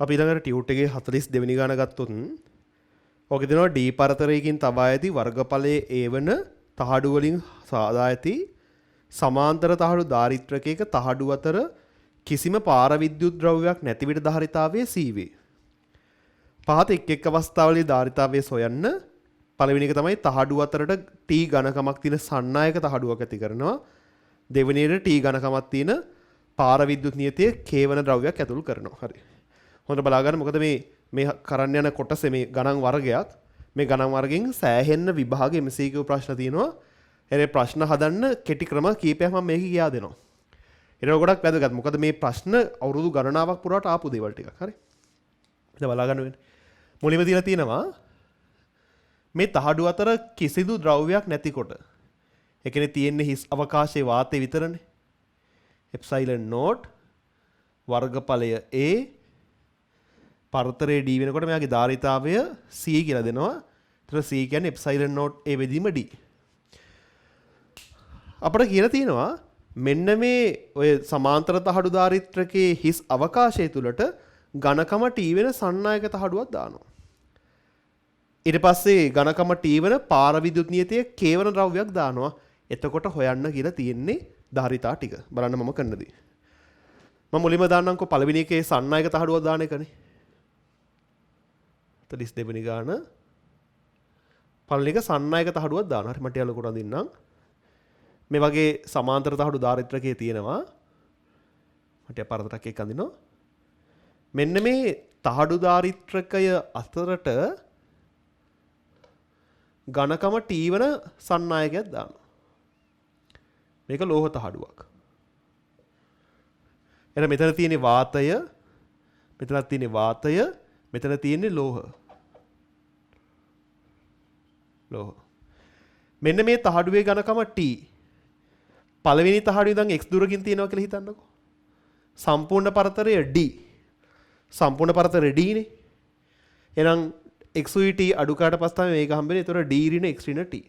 අපි ඊළඟට ටියුට් එකේ 42 වෙනි ගාන ගත්තොත් ඔක දෙනවා d පරතරයකින් තබා ඇති වර්ගඵලයේ a වන තහඩු වලින් සාදා ඇති සමාන්තර තහඩු ධාරිත්‍රකයක තහඩු අතර කිසිම පාර විද්‍යුත් ද්‍රව්‍යයක් නැති විට ධාරිතාවය c වේ. පහත එක් අවස්ථාවලදී ධාරිතාවය සොයන්න. පළවෙනි එක තමයි තහඩු අතරට t ඝනකමක් තියෙන සන්නායක තහඩුවක් ඇති කරනවා. දෙවෙනි එක t ඝනකමක් තියෙන පාර විද්‍යුත් නියතයේ k වන ද්‍රව්‍යයක් ඇතුළු කරනවා. හරි. හොඳට බලා ගන්න. මොකද මේ කරන්න යන කොටසේ මේ ගණන් වර්ගයක් මේ ගණන් වර්ගයෙන් සෑහෙන්න විභාග MCQ ප්‍රශ්න තියෙනවා. ඒ ප්‍රශ්න හදන්න කෙටි ක්‍රම කීපයක් මම මේක කියා දෙනවා. ඒක ගොඩක් වැදගත්. මොකද මේ ප්‍රශ්න අවුරුදු ගණනාවක් පුරාට ආපු දේවල් ටිකක්. හරි. දැන් බලා ගන්න වෙන්නේ. මුලින්ම දීලා තියෙනවා මේ තහඩු අතර කිසිදු ද්‍රව්‍යයක් නැතිකොට. ඒ කියන්නේ තියෙන්නේ හිස් අවකාශයේ වාතය විතරනේ. එප්සයිලන් නෝට් වර්ගඵලය a පරතරයේ d වෙනකොට මෙයාගේ ධාරිතාවය c කියලා දෙනවා. ඒතර c කියන්නේ එප්සයිලන් නෝට් a වෙදීම d. අපිට කියලා තියෙනවා මෙන්න මේ ඔය සමාන්තර තහඩු ධාරිත්‍රකයේ හිස් අවකාශය තුලට ඝනකම t වෙන සන්නායක තහඩුවක් දානවා. ඊට පස්සේ ඝනකම t වෙන පාර විද්‍යුත් නියතයේ k වන ද්‍රව්‍යයක් දානවා. එතකොට හොයන්න කියලා තියෙන්නේ ධාරිතා ටික. බලන්න මම කරන්නදී. මම මුලින්ම දාන්නම්කෝ පළවෙනි එකේ සන්නායක තහඩුවක් දාන එකනේ. 32 වෙනි ගාන පළවෙනි එක සන්නායක තහඩුවක් දානවා. හරි මට යාළුවෝ කොට අඳින්නම්. මේ වගේ සමාන්තර තහඩු ධාරිත්‍රකයේ තියෙනවා. මට පරතරක් එක්ක අඳිනවා. මෙන්න මේ තහඩු ධාරිත්‍රකය අතරට ඝනකම t වන සන්නායකයක් දානවා. මේක ලෝහ තහඩුවක්. එහෙනම් මෙතන තියෙන්නේ වාතය, මෙතනක් තියෙන්නේ වාතය, මෙතන තියෙන්නේ ලෝහ. මෙන්න මේ තහඩුවේ ඝනකම t. පළවෙනි තහඩුවේ ඉඳන් x දුරකින් තියෙනවා කියලා හිතන්නකෝ. සම්පූර්ණ පරතරය d. සම්පූර්ණ පරතරය d නේ. එහෙනම් x t අඩු කාට පස්ස තමයි මේක හම්බෙන්නේ. ඒතර d ඍණ x ඍණ t.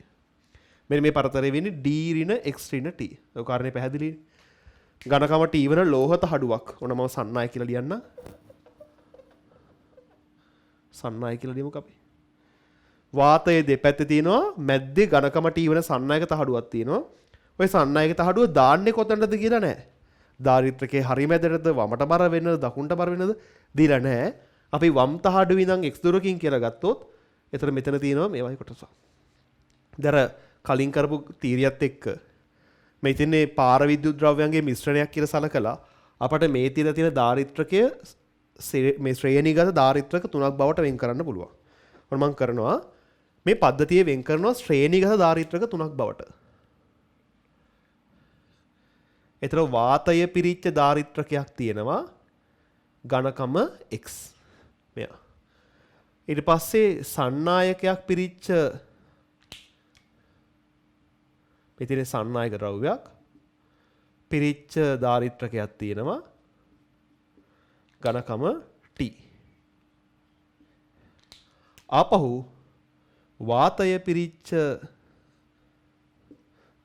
මෙන්න මේ පරතරය වෙන්නේ d ඍණ x ඍණ t. ඔය කාරණේ පැහැදිලිනේ. ඝනකම t වන ලෝහ තහඩුවක්. ඔන්න මම සන්නාය කියලා ලියන්න. සන්නාය කියලා ලියමුකෝ අපි. වාතයේ දෙපැත්තේ තියෙනවා මැද්දේ ඝනකම t වන සන්නායක තහඩුවක් තියෙනවා. ඔය සන්නායක තහඩුව දාන්නේ කොතනද කියලා නැහැ. ධාරිත්‍රකේ හරි මැදටද වමට බර වෙනද දකුණට බර වෙනද දීලා නැහැ. අපි වම් තහඩුවේ ඉඳන් x දුරකින් කියලා ගත්තොත් එතන මෙතන තියෙනවා මේ වගේ කොටස. දර කලින් කරපු තීරියත් එක්ක මේ තියන්නේ පාර විද්‍යුත් ද්‍රව්‍යයන්ගේ මිශ්‍රණයක් කියලා සලකලා අපට මේ තියලා තියෙන ධාරිත්‍රකය මේ ශ්‍රේණීගත ධාරිත්‍රක තුනක් බවට වෙන් කරන්න පුළුවන්. ඔන්න මම කරනවා මේ පද්ධතිය වෙන් කරනවා ශ්‍රේණීගත ධාරිත්‍රක තුනක් බවට. ඒතර වාතය පිරිච්ච ධාරිත්‍රකයක් තියෙනවා ඝනකම x. මෙයා. ඊට පස්සේ සන්නායකයක් පිරිච්ච මෙතන සන්නායක ද්‍රව්‍යයක් පිරිච්ච ධාරිත්‍රකයක් තියෙනවා ඝනකම t. ආපහු වාතය පිරිච්ච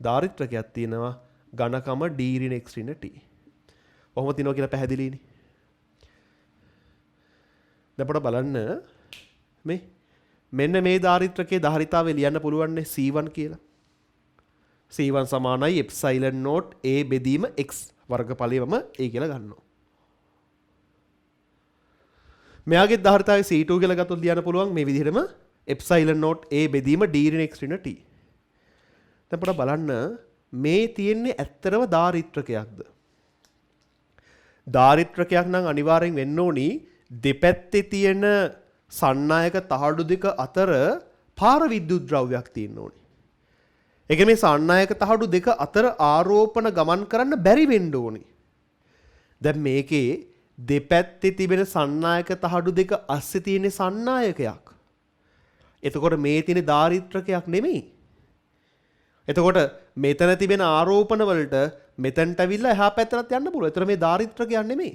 ධාරිත්‍රකයක් තියෙනවා ඝනකම d ඍණ x ඍණ t. කොහොමද තියනවා කියලා පැහැදිලිනේ. දැන් පොඩ බලන්න මේ මෙන්න මේ ධාරිත්‍රකයේ ධාරිතාවය ලියන්න පුළුවන් නේ c1 කියලා. c1 සමානයි එප්සයිලන් නෝට් a බෙදීම x වර්ගඵලයම a කියලා ගන්නවා. මෙයාගේ ධාරිතාවය c2 කියලා ගත්තොත් ලියන්න පුළුවන් මේ විදිහටම එප්සයිලන් නෝට් a බෙදීම d ඍණ x ඍණ t. දැන් පොඩ බලන්න මේ තියෙන්නේ ඇත්තරම ධාරිත්‍රකයක්ද? ධාරිත්‍රකයක් නම් අනිවාර්යෙන් වෙන්න ඕනි දෙපැත්තේ තියෙන සන්නායක තහඩු දෙක අතර පාර විද්‍යුත් ද්‍රව්‍යයක් තියෙන්න ඕනි. ඒක මේ සන්නායක තහඩු දෙක අතර ආරෝපණ ගමන් කරන්න බැරි වෙන්න ඕනි. දැන් මේකේ දෙපැත්තේ තිබෙන සන්නායක තහඩු දෙක අස්සේ තියෙන සන්නායකයක්. එතකොට මේ තියෙන ධාරිත්‍රකයක් නෙමෙයි. එතකොට මෙතන තිබෙන ආරෝපණ වලට මෙතනට අවිල්ලා එහා පැත්තට යන්න පුළුවන්. ඒතර මේ ධාරිත්‍රකයක් නෙමෙයි.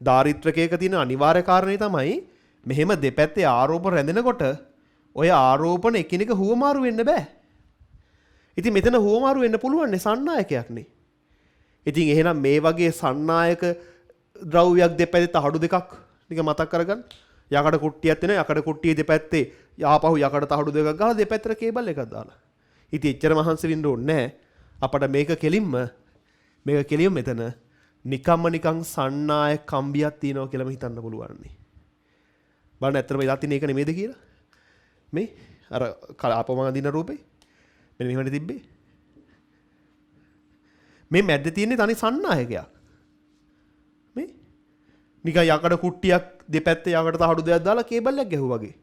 ධාරිත්‍රකයක තියෙන අනිවාර්ය කාරණේ තමයි මෙහෙම දෙපැත්තේ ආරෝපණ රැඳෙනකොට ඔය ආරෝපණ එකිනෙක හුවමාරු වෙන්න බෑ. ඉතින් මෙතන හුවමාරු වෙන්න පුළුවන් නේ සන්නායකයක් නේ. ඉතින් එහෙනම් මේ වගේ සන්නායක ද්‍රව්‍යයක් දෙපැත්තේ තහඩු දෙකක් නිකන් මතක් කරගන්න. යකඩ කුට්ටියක් තියෙනවා. යකඩ කුට්ටියේ දෙපැත්තේ යාපහු යකඩ තහඩු දෙකක් ගහලා දෙපැත්තට කේබල් එකක් දාලා. ඉතින් එච්චර මහන්සි වෙන්න ඕනේ නැහැ. අපට මේක කෙලින්ම මෙතන නිකන් සන්නායක කම්බියක් තියෙනවා කියලාම හිතන්න පුළුවන් නේ. බලන්න ඇත්තටම ඉලා තියෙන එක නෙමෙයිද කියලා. මේ අර ආපම දින රූපේ මෙන්න මෙහෙමනේ තිබ්බේ. මේ මැද්දේ තියෙන්නේ තනි සන්නායකයක්. මේ නිකන් යකඩ කුට්ටියක් දෙපැත්තේ යකඩ තහඩු දෙකක් දාලා කේබල් එකක් ගැහුවා වගේ.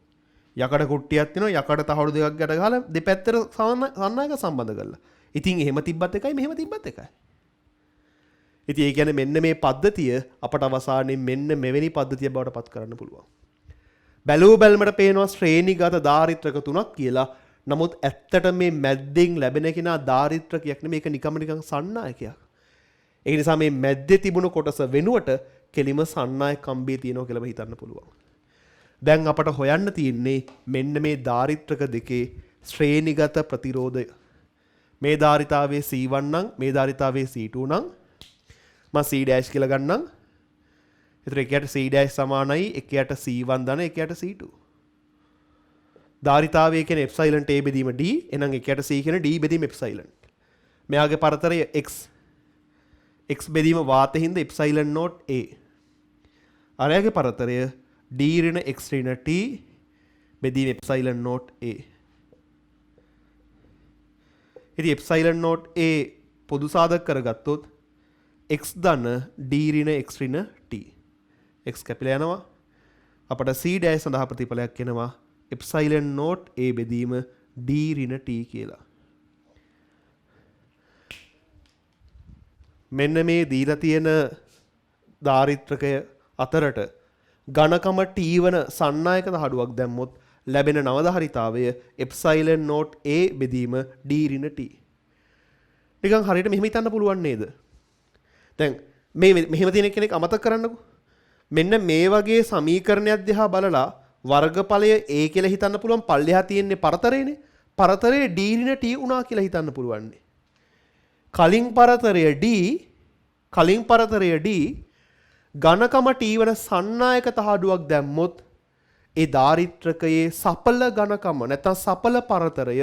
යකඩ කුට්ටියක් තියෙනවා යකඩ තහඩු දෙකක් ගැට ගහලා දෙපැත්තට සන්නායක සම්බන්ධ කරලා. ඉතින් එහෙම තිබ්බත් එකයි මෙහෙම තිබ්බත් එකයි. ඉතින් ඒ කියන්නේ මෙන්න මේ පද්ධතිය අපට අවසානයේ මෙන්න මෙවැනි පද්ධතිය බවට පත් කරන්න පුළුවන්. බැලූ බැලමට පේනවා ශ්‍රේණිගත දාරිත්‍රක තුනක් කියලා. නමුත් ඇත්තට මේ මැද්දෙන් ලැබෙන කෙනා දාරිත්‍රකයක් නෙමෙයි මේක නිකන් සන්නායකයක්. ඒ නිසා මේ මැද්දේ තිබුණු කොටස වෙනුවට කෙලිම සන්නායක කම්බියේ තියෙනවා කියලා හිතන්න පුළුවන්. දැන් අපට හොයන්න තියෙන්නේ මෙන්න මේ දාරිත්‍රක දෙකේ ශ්‍රේණිගත ප්‍රතිරෝධය. මේ ධාරිතාවේ C1 නම් මේ ධාරිතාවේ C2 නම් මම C dash කියලා ගන්නම්. ඒතර එකයට C dash සමානයි එකයට C1 ධන එකයට C2. ධාරිතාවය කියන්නේ එප්සයිලන් a බෙදීම d. එහෙනම් එකයට C කියන d බෙදීම එප්සයිලන්. මෙයාගේ පරතරය x. x බෙදීම වාතේ හින්දා එප්සයිලන් not a. අරයාගේ පරතරය d ඍණ x ඍණ t බෙදීම එප්සයිලන් not a. ඉතින් එප්සයිලන් not a පොදු සාධක කරගත්තොත් x ධන d ඍණ x ඍණ t. x කැපිලා යනවා. අපට c dash සඳහා ප්‍රතිඵලයක් එනවා එප්සයිලන් not a බෙදීම d ඍණ t කියලා. මෙන්න මේ දීලා තියෙන දාරිත්‍රකය අතරට ඝනකම t වන සන්නායක තහඩුවක් දැම්මොත් ලැබෙන නව ධාරිතාවය එප්සයිලන් not a බෙදීම d ඍණ t. නිකන් හරියට මෙහෙම හිතන්න පුළුවන් නේද? දැන් මේ මෙහෙම තියෙන කෙනෙක් අමතක කරන්නකෝ. මෙන්න මේ වගේ සමීකරණයක් දිහා බලලා වර්ගඵලය a කියලා හිතන්න පුළුවන් පල්ලෙහා තියෙන්නේ පරතරයනේ. පරතරය d ඍණ t උනා කියලා හිතන්න පුළුවන්. කලින් පරතරය d ඝනකම t වන සන්නායක තහඩුවක් දැම්මොත් ඒ දාරිත්‍රකයේ සපල ඝනකම නැත්නම් සපල පරතරය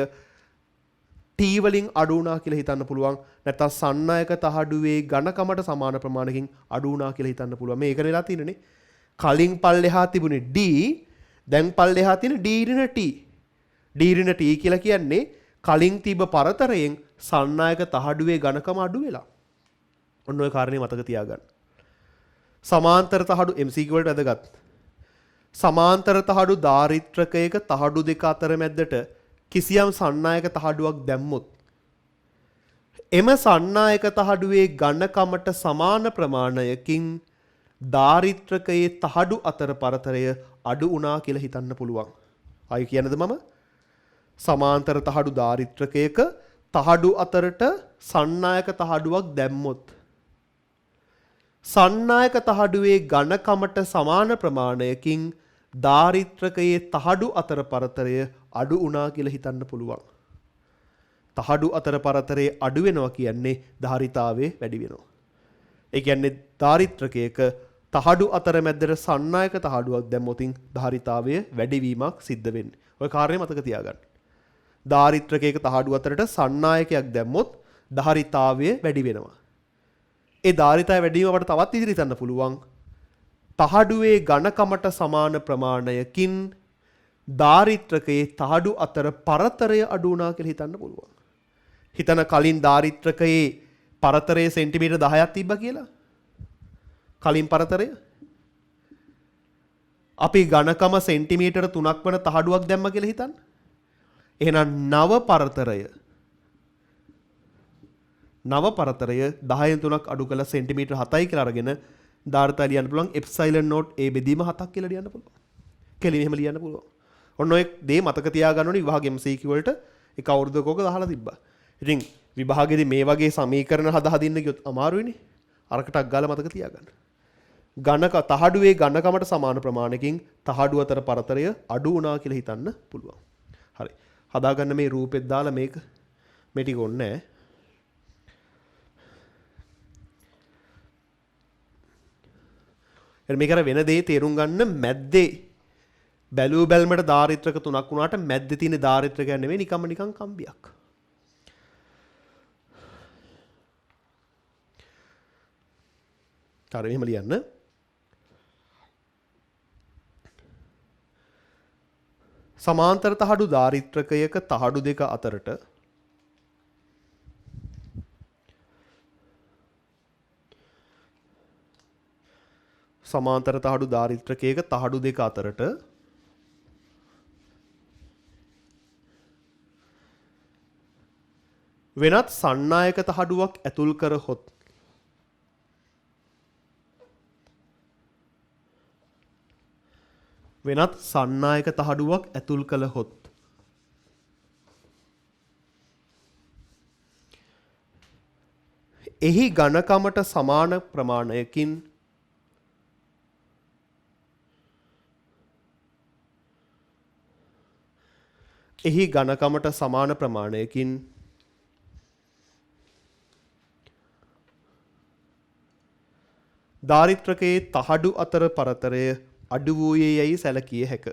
t වලින් අඩු වුණා කියලා හිතන්න පුළුවන්. නැත්නම් සන්නායක තහඩුවේ ඝනකමට සමාන ප්‍රමාණයකින් අඩු වුණා කියලා හිතන්න පුළුවන්. මේක නෙලා තියෙන්නේ. කලින් පල්ලෙහා තිබුණේ d දැන් පල්ලෙහා තියෙන d ඍණ t. d ඍණ t කියලා කියන්නේ කලින් තිබ්බ පරතරයෙන් සන්නායක තහඩුවේ ඝනකම අඩු වෙලා. ඔන්න ඔය කාරණේ මතක තියාගන්න. සමාන්තර තහඩු MCQ වලට වැදගත්. සමාන්තර තහඩු දාරිත්‍රකයක තහඩු දෙක අතර මැද්දට කිසියම් සන්නායක තහඩුවක් දැම්මොත් එම සන්නායක තහඩුවේ ඝනකමට සමාන ප්‍රමාණයකින් දාරිත්‍රකයේ තහඩු අතර පරතරය අඩු වුණා කියලා හිතන්න පුළුවන්. ආයි කියන්නද මම? සමාන්තර තහඩු දාරිත්‍රකයක තහඩු අතරට සන්නායක තහඩුවක් දැම්මොත් සන්නායක තහඩුවේ ඝනකමට සමාන ප්‍රමාණයකින් දාරිත්‍රකයේ තහඩු අතර පරතරය අඩු වුණා කියලා හිතන්න පුළුවන්. තහඩු අතර පරතරය අඩු වෙනවා කියන්නේ ධාරිතාවයේ වැඩි වෙනවා. ඒ කියන්නේ දාරිත්‍රකයක තහඩු අතර මැද්දට සන්නායක තහඩුවක් දැම්මොතින් ධාරිතාවයේ වැඩිවීමක් සිද්ධ වෙන්නේ. ඔය කාරණේ මතක තියාගන්න. දාරිත්‍රකයක තහඩු අතරට සන්නායකයක් දැම්මොත් ධාරිතාවයේ වැඩි වෙනවා. ඒ ධාරිතාවය වැඩි වීම අපට තවත් ඉදිරි හිතන්න පුළුවන්. තහඩුවේ ඝනකමට සමාන ප්‍රමාණයකින් දාරිත්‍රකයේ තහඩු අතර පරතරය අඩු වුණා කියලා හිතන්න පුළුවන්. හිතන කලින් දාරිත්‍රකයේ පරතරය සෙන්ටිමීටර් 10ක් තිබ්බා කියලා. කලින් පරතරය අපි ඝනකම සෙන්ටිමීටර් 3ක් වන තහඩුවක් දැම්ම කියලා හිතන්න. එහෙනම් නව පරතරය 10න් 3ක් අඩු කළ සෙන්ටිමීටර් 7යි කියලා අරගෙන ධාරිතාව ලියන්න පුළුවන් එප්සයිලන් not a බෙදීම 7ක් කියලා ලියන්න පුළුවන්. කෙලින් එහෙම ලියන්න පුළුවන්. ඔන්න ඔය දේ මතක තියාගන්න ඕනේ විභාග MCQ වලට එක අවුරුද්දකෝක අහලා තිබ්බා. ඉතින් විභාගෙදී මේ වගේ සමීකරණ හදින්න ගියොත් අමාරුයිනේ. අරකටක් ගාලා මතක තියාගන්න. තහඩුවේ ඝනකමට සමාන ප්‍රමාණයකින් තහඩුව අතර පරතරය අඩු වුණා කියලා හිතන්න පුළුවන්. හරි. හදාගන්න මේ රූපෙත් දාලා මේ ටික ඕනේ. මේක අර වෙන දේ තේරුම් ගන්න මැද්දේ බැලූ බැල්මට දාරිත්‍රක තුනක් වුණාට මැද්දේ තියෙන දාරිත්‍රකයක් නෙවෙයි නිකන් කම්බියක්. හරි එහෙම ලියන්න. සමාන්තර තහඩු දාරිත්‍රකයක තහඩු දෙක අතරට සමාන්තර තහඩු දාරිත්‍රකයක තහඩු දෙක අතරට වෙනත් සන්නායක තහඩුවක් ඇතුල් කරහොත් වෙනත් සන්නායක තහඩුවක් ඇතුල් කළහොත් එහි ඝනකමට සමාන ප්‍රමාණයකින් දාරිත්‍රකයේ තහඩු අතර පරතරය අඩු වූයේ යයි සැලකිය හැක.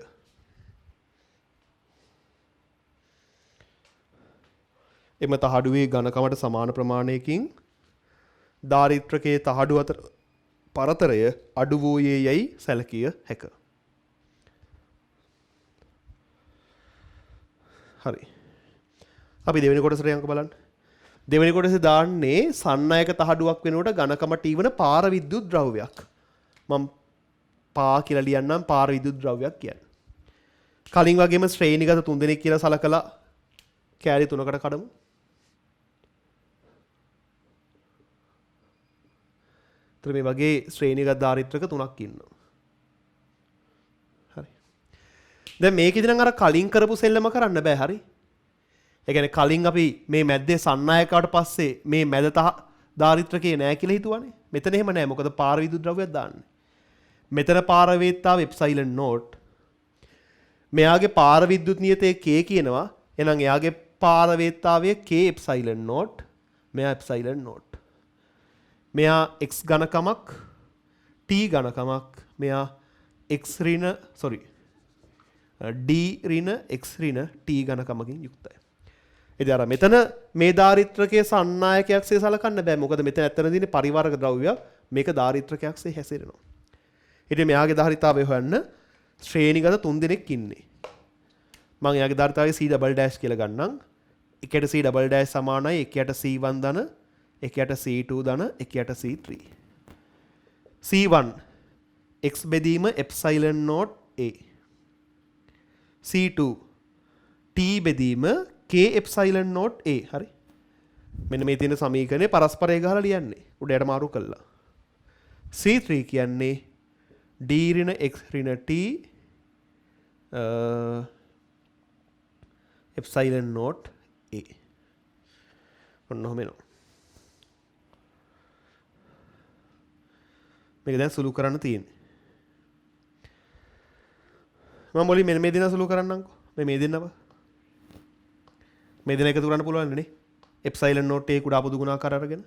එම තහඩුවේ ඝනකමට සමාන ප්‍රමාණයකින් දාරිත්‍රකයේ තහඩු අතර පරතරය අඩු වූයේ යයි සැලකිය හැක. හරි. අපි දෙවෙනි කොටසට යන්න බලන්න. දෙවෙනි කොටසේ දාන්නේ සන්නායක තහඩුවක් වෙනුවට ඝනකම T වන පාර විද්‍යුත් ද්‍රව්‍යයක්. මම පා කියලා ලියන්නම් පාර විද්‍යුත් ද්‍රව්‍යයක් කියන්නේ. කලින් වගේම ශ්‍රේණිගත තුන්දෙනෙක් කියලා සලකලා කෑලි තුනකට කඩමු. ඒතර මේ වගේ ශ්‍රේණිගත ධාරිත්‍රක තුනක් ඉන්නවා. හරි. දැන් මේකෙදි නම් අර කලින් කරපු සෙල්ලම කරන්න බෑ හරි. ඒ කියන්නේ කලින් අපි මේ මැද්දේ සන්නායකවට පස්සේ මේ මැද ධාරිත්‍රකේ නෑ කියලා හිතුවානේ. මෙතන එහෙම නෑ. මොකද පාර විද්‍යුත් ද්‍රව්‍යයක් දාන්නේ. මෙතන පාරවේත්තාව එප්සයිලන් නෝට්. මෙයාගේ පාර විද්‍යුත් නියතයේ K කියනවා. එහෙනම් එයාගේ පාරවේත්තාවය K එප්සයිලන් නෝට්. මෙයා එප්සයිලන් නෝට්. මෙයා x ඝනකමක් t ඝනකමක් මෙයා d ඍණ x ඍණ t ඝනකමකින් යුක්තයි. ඉතින් අර මෙතන මේ ධාරිත්‍රකයේ සන්නායකයක්සේ සලකන්න බෑ. මොකද මෙතන ඇත්තට තියෙන්නේ පරිවර්ග ද්‍රව්‍යයක්. මේක ධාරිත්‍රකයක්සේ හැසිරෙනවා. ඉතින් මෙයාගේ ධාරිතාවය හොයන්න ශ්‍රේණිගත තුන් දෙනෙක් ඉන්නේ. මම එයාගේ ධාරිතාවය C ඩබල් ඩෑෂ් කියලා ගන්නම්. එකට C ඩබල් ඩෑෂ් සමානයි එකට C1 ධන, එකට C2 ධන, එකට C3. C1 x බෙදීම epsilon naught a. C2 t බෙදීම k එප්සයිලන් නෝට් a. හරි. මෙන්න මේ තියෙන සමීකරණය පරස්පරය ගහලා ලියන්නේ. උඩයට මාරු කළා. C3 කියන්නේ d ඍණ x ඍණ t එප්සයිලන් නෝට් a. ඔන්න ඔහම එනවා. මේක දැන් සුළු කරන්න තියෙන්නේ. මම මොලි මෙන්න මේ දෙන සුළු කරන්නම්කෝ. මේ දෙන්නව. මේ දෙන එකතු කරන්න පුළුවන් නේ. එප්සයිලන් නෝට් a කුඩා පොදු ගුණාකාර අරගෙන.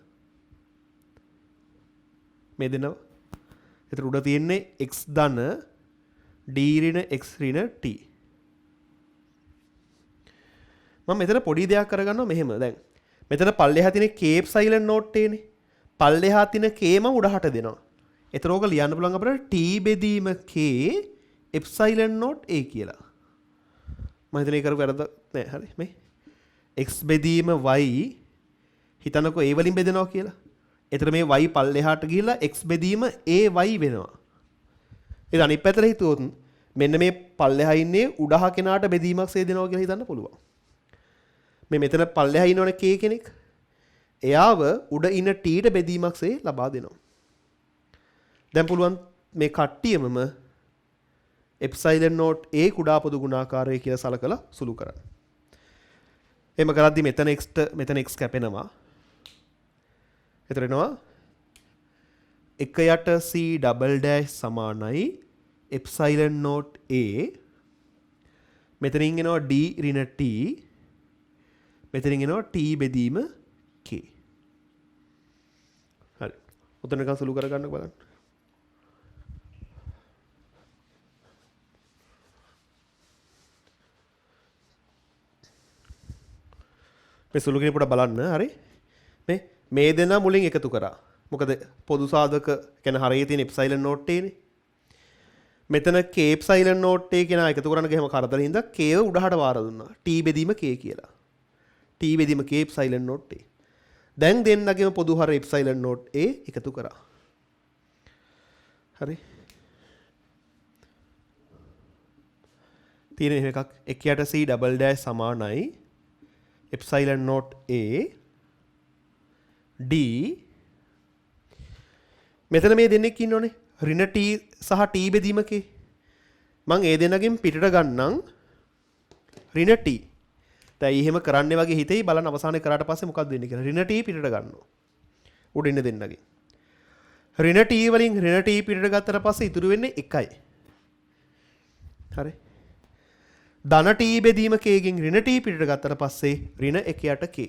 මේ දෙන්නව. එතන උඩ තියෙන්නේ x ධන d ඍණ x ඍණ t. මම මෙතන පොඩි දෙයක් කරගන්නවා මෙහෙම. දැන් මෙතන පල්ලෙහා තියෙන k එප්සයිලන් නෝට් a නේ. පල්ලෙහා තියෙන k මම උඩහට දෙනවා. එතන ඕක ලියන්න පුළුවන් අපිට t බෙදීම k එප්සයිලන් නෝට් a කියලා. මම හිතන්නේ ඒක වැරද්ද නෑ. හරි මේ x බෙදීම y හිතනකො a වලින් බෙදෙනවා කියලා. එතන මේ y පල්ලෙහාට ගිහිල්ලා x බෙදීම a y වෙනවා. ඒක අනිත් පැත්තට හිතුවොත් මෙන්න මේ පල්ලෙහා ඉන්නේ උඩහ කෙනාට බෙදීමක් සේදෙනවා කියලා හිතන්න පුළුවන්. මේ මෙතන පල්ලෙහා ඉන්නවනේ k කෙනෙක්. එයාව උඩ ඉන්න t ට බෙදීමක් සේ ලබා දෙනවා. දැන් පුළුවන් මේ කට්ටියමම එප්සයිලන් නෝට් a කුඩා පොදු ගුණාකාරය කියලා සලකලා සුළු කරන්න. එහෙම කරද්දි මෙතන x කැපෙනවා. එතන එනවා 1 යට c ඩබල් ඩෑෂ් සමානයි එප්සයිලන් නෝට් a. මෙතනින් එනවා d ඍණ t. මෙතනින් එනවා t බෙදීම k. හරි. උතනකන් සුළු කරගන්න බලන්න. මේ සුළු කෙනෙකුට බලන්න හරි මේ දෙනා මුලින් එකතු කරා. මොකද පොදු සාධක කියන්නේ හරිය තියෙන එප්සයිලන් නෝට් එකනේ. මෙතන k එප්සයිලන් නෝට් එක කෙනා එකතු කරන්න ගියම කරදරින් හින්දා k උඩහට වාර දුන්නා. t බෙදීම k කියලා. t බෙදීම k එප්සයිලන් නෝට් a. දැන් දෙන්නගේම පොදු හර එප්සයිලන් නෝට් a එකතු කරා. හරි. තියෙන එකක් එකයට c ඩබල් ඩෑෂ් සමානයි එප්සයිලන් නෝට් a d මෙතන මේ දෙන්නෙක් ඉන්නෝනේ ඍණ t සහ t බෙදීමක මම ඒ දෙන්නගෙන් පිටට ගන්නම් ඍණ t. දැන් එහෙම කරන්නේ වගේ හිතෙයි බලන්න අවසානයේ කරාට පස්සේ මොකක්ද වෙන්නේ කියලා. ඍණ t පිටට ගන්නවා. උඩින් දෙන්නගෙන්. ඍණ t වලින් ඍණ t පිටට ගත්තට පස්සේ ඉතුරු වෙන්නේ 1යි. හරි. ධන t බෙදීම k ගෙන් ඍණ t පිටට ගත්තට පස්සේ ඍණ 1 යට k.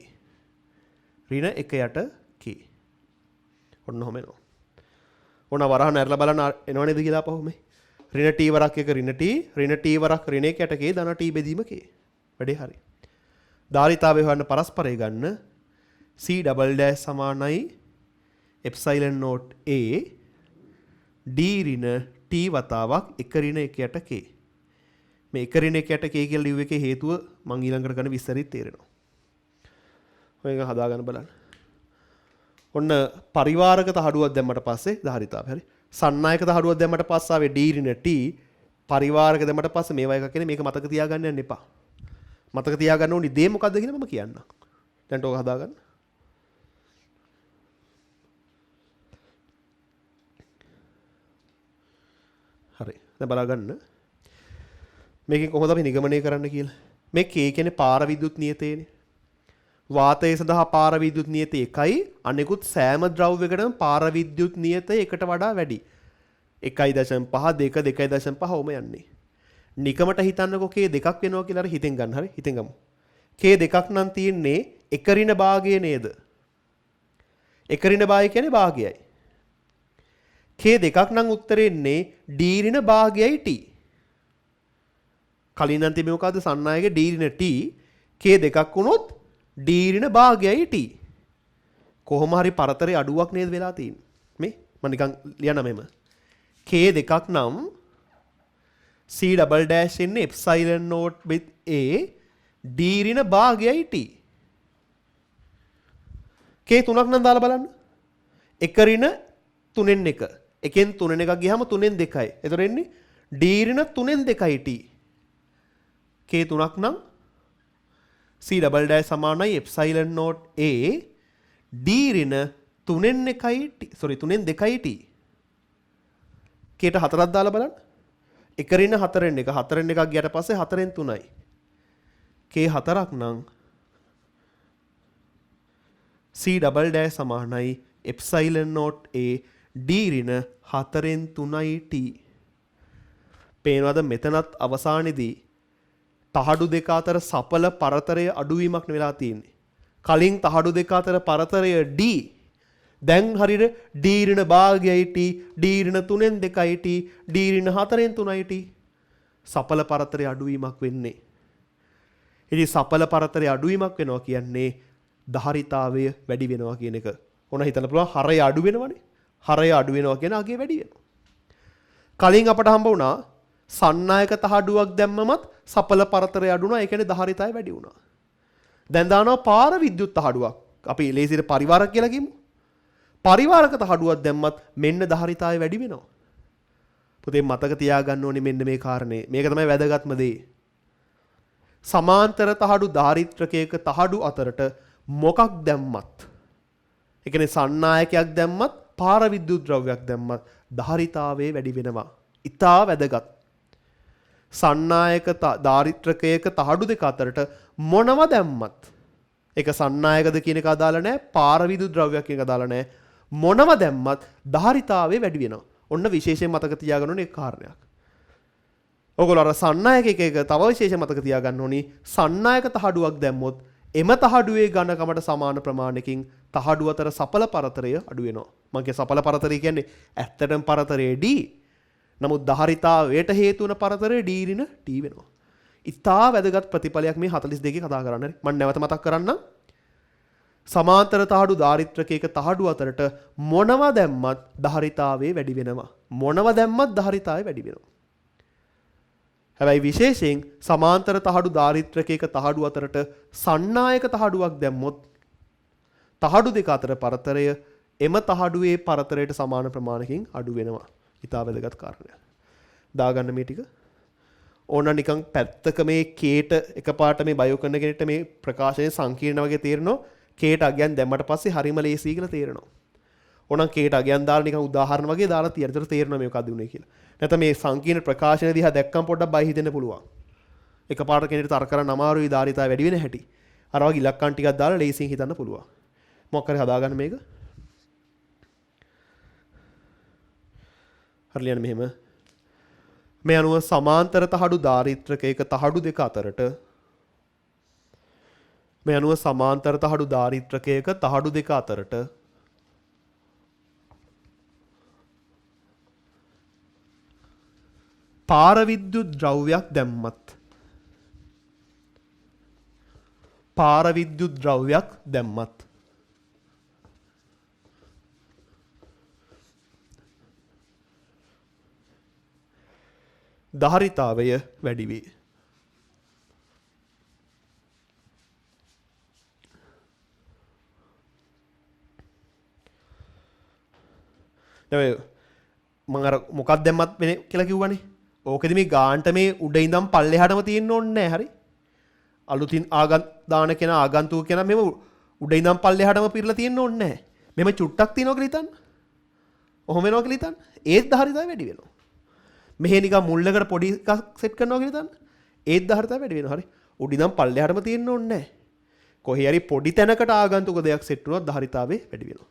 ඍණ 1 යට k. ඔන්න ඔහම එනවා. ඔන්න වරහන් ඇරලා බලන්න එනව නේද කියලා අපහු මේ. ඍණ t වරක් එක ඍණ t ඍණ t වරක් ඍණ 1 යට k ධන t බෙදීම k. වැඩේ හරි. ධාරිතාවය හොයන්න පරස්පරය ගන්න c ඩබල් ඩෑෂ් සමානයි එප්සයිලන් නෝට් a d ඍණ t වතාවක් 1 ඍණ 1 යට k. මේ 1 ඍණ 1 යට k කියලා ලිව් එකේ හේතුව මම ඊළඟට කරන විස්තරිත තේරෙනවා. ඔය එක හදාගන්න බලන්න. ඔන්න පරිවාරක තහඩුවක් දැම්මට පස්සේ ධාරිතාවය හරි. සන්නායක තහඩුවක් දැම්මට පස්සේ ආවේ d ඍණ t පරිවාරක දැම්මට පස්සේ මේවා එකක් කියන්නේ මේක මතක තියාගන්න යන්න එපා. මතක තියාගන්න ඕනි දේ මොකද්ද කියලා මම කියන්නම්. දැන් ඕක හදාගන්න. හරි. දැන් බලාගන්න. මේකෙන් කොහොමද අපි නිගමනය කරන්න කියලා. මේ k කියන්නේ පාර විද්‍යුත් නියතයනේ. වාතය සඳහා පාර විද්‍යුත් නියතය 1යි. අනෙකුත් සෑම ද්‍රව්‍යයකටම පාර විද්‍යුත් නියතය 1ට වඩා වැඩි. 1.5 2 2.5 ඔම යන්නේ. නිකමට හිතන්නකෝ k දෙකක් වෙනවා කියලා හිතෙන් ගන්න. හරි හිතෙන් ගමු. k දෙකක් නම් තියෙන්නේ 1 ඍණ භාගය නේද? 1 ඍණ භාගය කියන්නේ භාගයයි. k දෙකක් නම් උත්තරේ එන්නේ d ඍණ භාගයයි t. කලින් නම් තිබෙන්නේ මොකද්ද? සන්නායකේ d ඍණ t k දෙකක් වුණොත් d ඍණ භාගයයි t. කොහොම හරි පරතරේ අඩුවක් නේද වෙලා තියෙන්නේ. මේ මම නිකන් ලියන්න මෙහෙම. k දෙකක් නම් c ඩබල් ඩෑෂ් ඉන්නේ එප්සයිලන් නෝට් with a d ඍණ භාගයයි t. k තුනක් නම් දාලා බලන්න. 1 ඍණ 3න් 1. එකෙන් 3න් එකක් ගියාම 3න් 2යි. එතකොට එන්නේ d ඍණ 3න් 2යි t. k තුනක් නම් c ඩබල් ඩෑෂ් සමානයි එප්සයිලන් නෝට් a d ඍණ 3න් 1යි t. sorry 3න් 2යි t. k ට 4ක් දාලා බලන්න. 1 ඍණ 4න් 1 4න් 1ක් ගියට පස්සේ 4න් 3යි. k 4ක් නම් c ඩබල් ඩෑෂ් සමානයි එප්සයිලන් නෝට් a d ඍණ 4න් 3යි t. පේනවද මෙතනත් අවසානයේදී තහඩු දෙක අතර සපල පරතරය අඩුවීමක් වෙලා තියෙන්නේ. කලින් තහඩු දෙක අතර පරතරය d දැන් හරියට d ඍණ භාගයයි t d ඍණ 3න් 2යි t d ඍණ 4න් 3යි t. සපල පරතරය අඩුවීමක් වෙන්නේ. ඉතින් සපල පරතරය අඩුවීමක් වෙනවා කියන්නේ ධාරිතාවය වැඩි වෙනවා කියන එක. ඕන හිතන්න පුළුවන් හරය අඩු වෙනවනේ. හරය අඩු වෙනවා කියන අගේ වැඩි වෙනවා. කලින් අපට හම්බ වුණා සන්නායක තහඩුවක් දැම්මමත් සපල පරතරය අඩු වුණා. ඒ කියන්නේ ධාරිතාවය වැඩි වුණා. දැන් දානවා පාර විද්‍යුත් තහඩුවක්. අපි ලේසියට පරිවාරක කියලා කියමු. පරිවාරක තහඩුවක් දැම්මත් මෙන්න ධාරිතාවය වැඩි වෙනවා. පුතේ මතක තියාගන්න ඕනේ මෙන්න මේ කාරණේ. මේක තමයි වැදගත්ම දේ. සමාන්තර තහඩු ධාරිත්‍රකයක තහඩු අතරට මොකක් දැම්මත් ඒ කියන්නේ සන්නායකයක් දැම්මත් පාර විද්‍යුත් ද්‍රව්‍යයක් දැම්මත් ධාරිතාවය වැඩි වෙනවා. ඉතා වැදගත්. සන්නායක ධාරිත්‍රකයක තහඩු දෙක අතරට මොනව දැම්මත් ඒක සන්නායකද කියන එක අදාළ නැහැ, පාර විද්‍යුත් ද්‍රව්‍යයක් කියන එක අදාළ නැහැ. මොනව දැම්මත් ධාරිතාවය වැඩි වෙනවා. ඔන්න විශේෂයෙන් මතක තියාගන්න ඕනේ කාරණයක්. ඔයගොල්ලෝ අර සන්නායක එක තව විශේෂයෙන් මතක තියාගන්න ඕනි. සන්නායක තහඩුවක් දැම්මොත් එම තහඩුවේ ඝනකමට සමාන ප්‍රමාණයකින් තහඩුව අතර සපල පරතරය අඩු වෙනවා. මම කිය සපල පරතරය කියන්නේ ඇත්තටම පරතරය d. නමුත් ධාරිතාවයට හේතු වන පරතරය d ඍණ t වෙනවා. ඉතා වැදගත් ප්‍රතිඵලයක් මේ 42 කතා කරන්නේ. මම නැවත මතක් කරන්නම්. සමාන්තර තහඩු ධාරිත්‍රකයක තහඩු අතරට මොනවා දැම්මත් ධාරිතාවය වැඩි වෙනවා. මොනවා දැම්මත් ධාරිතාවය වැඩි වෙනවා. හැබැයි විශේෂයෙන් සමාන්තර තහඩු ධාරිත්‍රකයක තහඩු අතරට සන්නායක තහඩුවක් දැම්මොත් තහඩු දෙක අතර පරතරය එම තහඩුවේ පරතරයට සමාන ප්‍රමාණයකින් අඩු වෙනවා. ඊට වැදගත් කාරණයක්. දාගන්න මේ ටික. ඕන නිකන් පැත්තක මේ කේට එකපාරට මේ බයෝ කරන කෙනෙක්ට මේ ප්‍රකාශනයේ සංකීර්ණ වගේ තේරෙනවා. කේට අගයන් දැම්මට පස්සේ හරිම ලේසි කියලා තේරෙනවා. ඕනනම් කේට අගයන් දාලා නිකන් උදාහරණ වගේ දාලා තියන. ඒතර තේරෙනවා මේ මොකක්ද උනේ කියලා. නැත්නම් මේ සංකීර්ණ ප්‍රකාශන දිහා දැක්කම පොඩ්ඩක් බය හිතෙන්න පුළුවන්. එකපාරට කෙනෙක්ට තර්ක කරන්න අමාරුයි ධාරිතාව වැඩි වෙන හැටි. අර වගේ ඉලක්කම් ටිකක් දාලා ලේසියෙන් හිතන්න පුළුවන්. මොකක් හරි හදාගන්න මේක. හරියන්නේ මෙහෙම. මේ අනුව සමාන්තර තහඩු ධාරිත්‍රකයක තහඩු දෙක අතරට මේ අනුව සමාන්තර තහඩු ධාරිත්‍රකයක තහඩු දෙක අතරට පාරවිද්‍යුත් ද්‍රව්‍යයක් දැම්මත් පාරවිද්‍යුත් ද්‍රව්‍යයක් දැම්මත් ධාරිතාවය වැඩි වේ. මම අර මොකක්ද දැම්මත් වෙන්නේ කියලා කිව්වනේ. ඕකෙදි මේ ගාන්ට මේ උඩ ඉඳන් පල්ලෙහාටම තියෙන්න ඕනේ නැහැ. හරි. අලුතින් දාන කෙනා ආගන්තුක කෙනා මෙම උඩ ඉඳන් පල්ලෙහාටම පිරලා තියෙන්න ඕනේ නැහැ. මෙම චුට්ටක් තියෙනවා කියලා හිතන්න. ඔහොම වෙනවා කියලා හිතන්න. ඒත් ධාරිතාවය වැඩි වෙනවා. මෙහෙ නිකන් මුල්ලකට පොඩි එකක් සෙට් කරනවා කියලා හිතන්න. ඒත් ධාරිතාවය වැඩි වෙනවා. හරි. උඩ ඉඳන් පල්ලෙහාටම තියෙන්න ඕනේ නැහැ. කොහේ හරි පොඩි තැනකට ආගන්තුක දෙයක් සෙට් වුණොත් ධාරිතාවය වැඩි වෙනවා.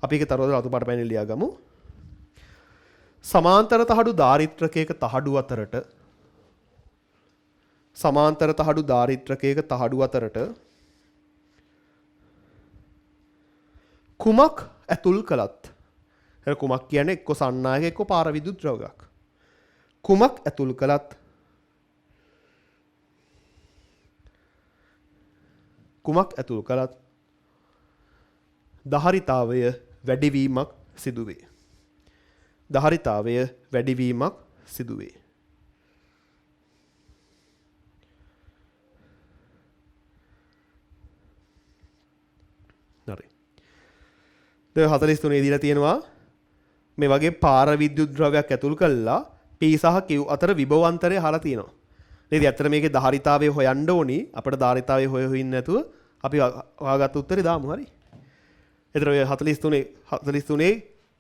අපි ඒක තරවල රතු පාට පැනෙල් ලියා ගමු. සමාන්තර තහඩු ධාරිත්‍රකයක තහඩු අතරට සමාන්තර තහඩු ධාරිත්‍රකයක තහඩු අතරට කුමක් ඇතුල් කළත් කුමක් කියන්නේ එක්ක සන්නායක එක්ක පාරවිද්‍යුත් ද්‍රව්‍යයක්. කුමක් ඇතුල් කළත් කුමක් ඇතුල් කළත් ධාරිතාවය වැඩිවීමක් සිදුවේ. ධාරිතාවය වැඩිවීමක් සිදුවේ. හරි. දැන් 43 දීලා තියෙනවා මේ වගේ පාරවිද්‍යුත් ද්‍රව්‍යයක් ඇතුල් කළා P සහ Q අතර විභව අන්තරය අහලා තියෙනවා. නේද? ඇත්තට මේකේ ධාරිතාවය හොයන්න ඕනි. අපිට ධාරිතාවය හොයින් නැතුව අපි හොයාගත්ත උත්තරේ දාමු. හරි. එතන ඔය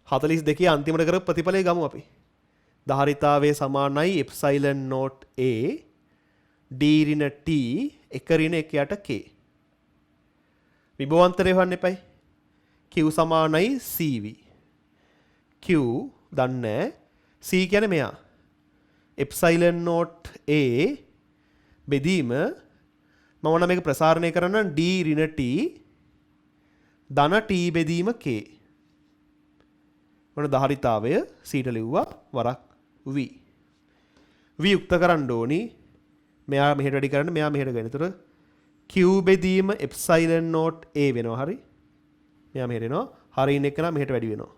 42 අන්තිමට කරපු ප්‍රතිඵලය ගමු අපි. ධාරිතාවය සමානයි එප්සයිලන් නෝට් A D ඍණ T 1 ඍණ 1 යට K. විභවාන්තරය හොයන්න එපයි. Q සමානයි CV. Q දන්නේ C කියන්නේ මෙයා. එප්සයිලන් නෝට් A බෙදීම මම නම් මේක ප්‍රසාරණය කරන්න D ඍණ T ධන T බෙදීම K. මොන ධාරිතාවය සීට ලිව්වා වරක් V. V යුක්ත කරන්න ඕනි. මෙයා මෙහෙට වැඩි කරන්න මෙයා මෙහෙට ගන්න. ඒතර Q බෙදීම එප්සයිලන් නෝට් A වෙනවා. හරි. මෙයා මෙහෙට එනවා. හරින් එක නම් මෙහෙට වැඩි වෙනවා.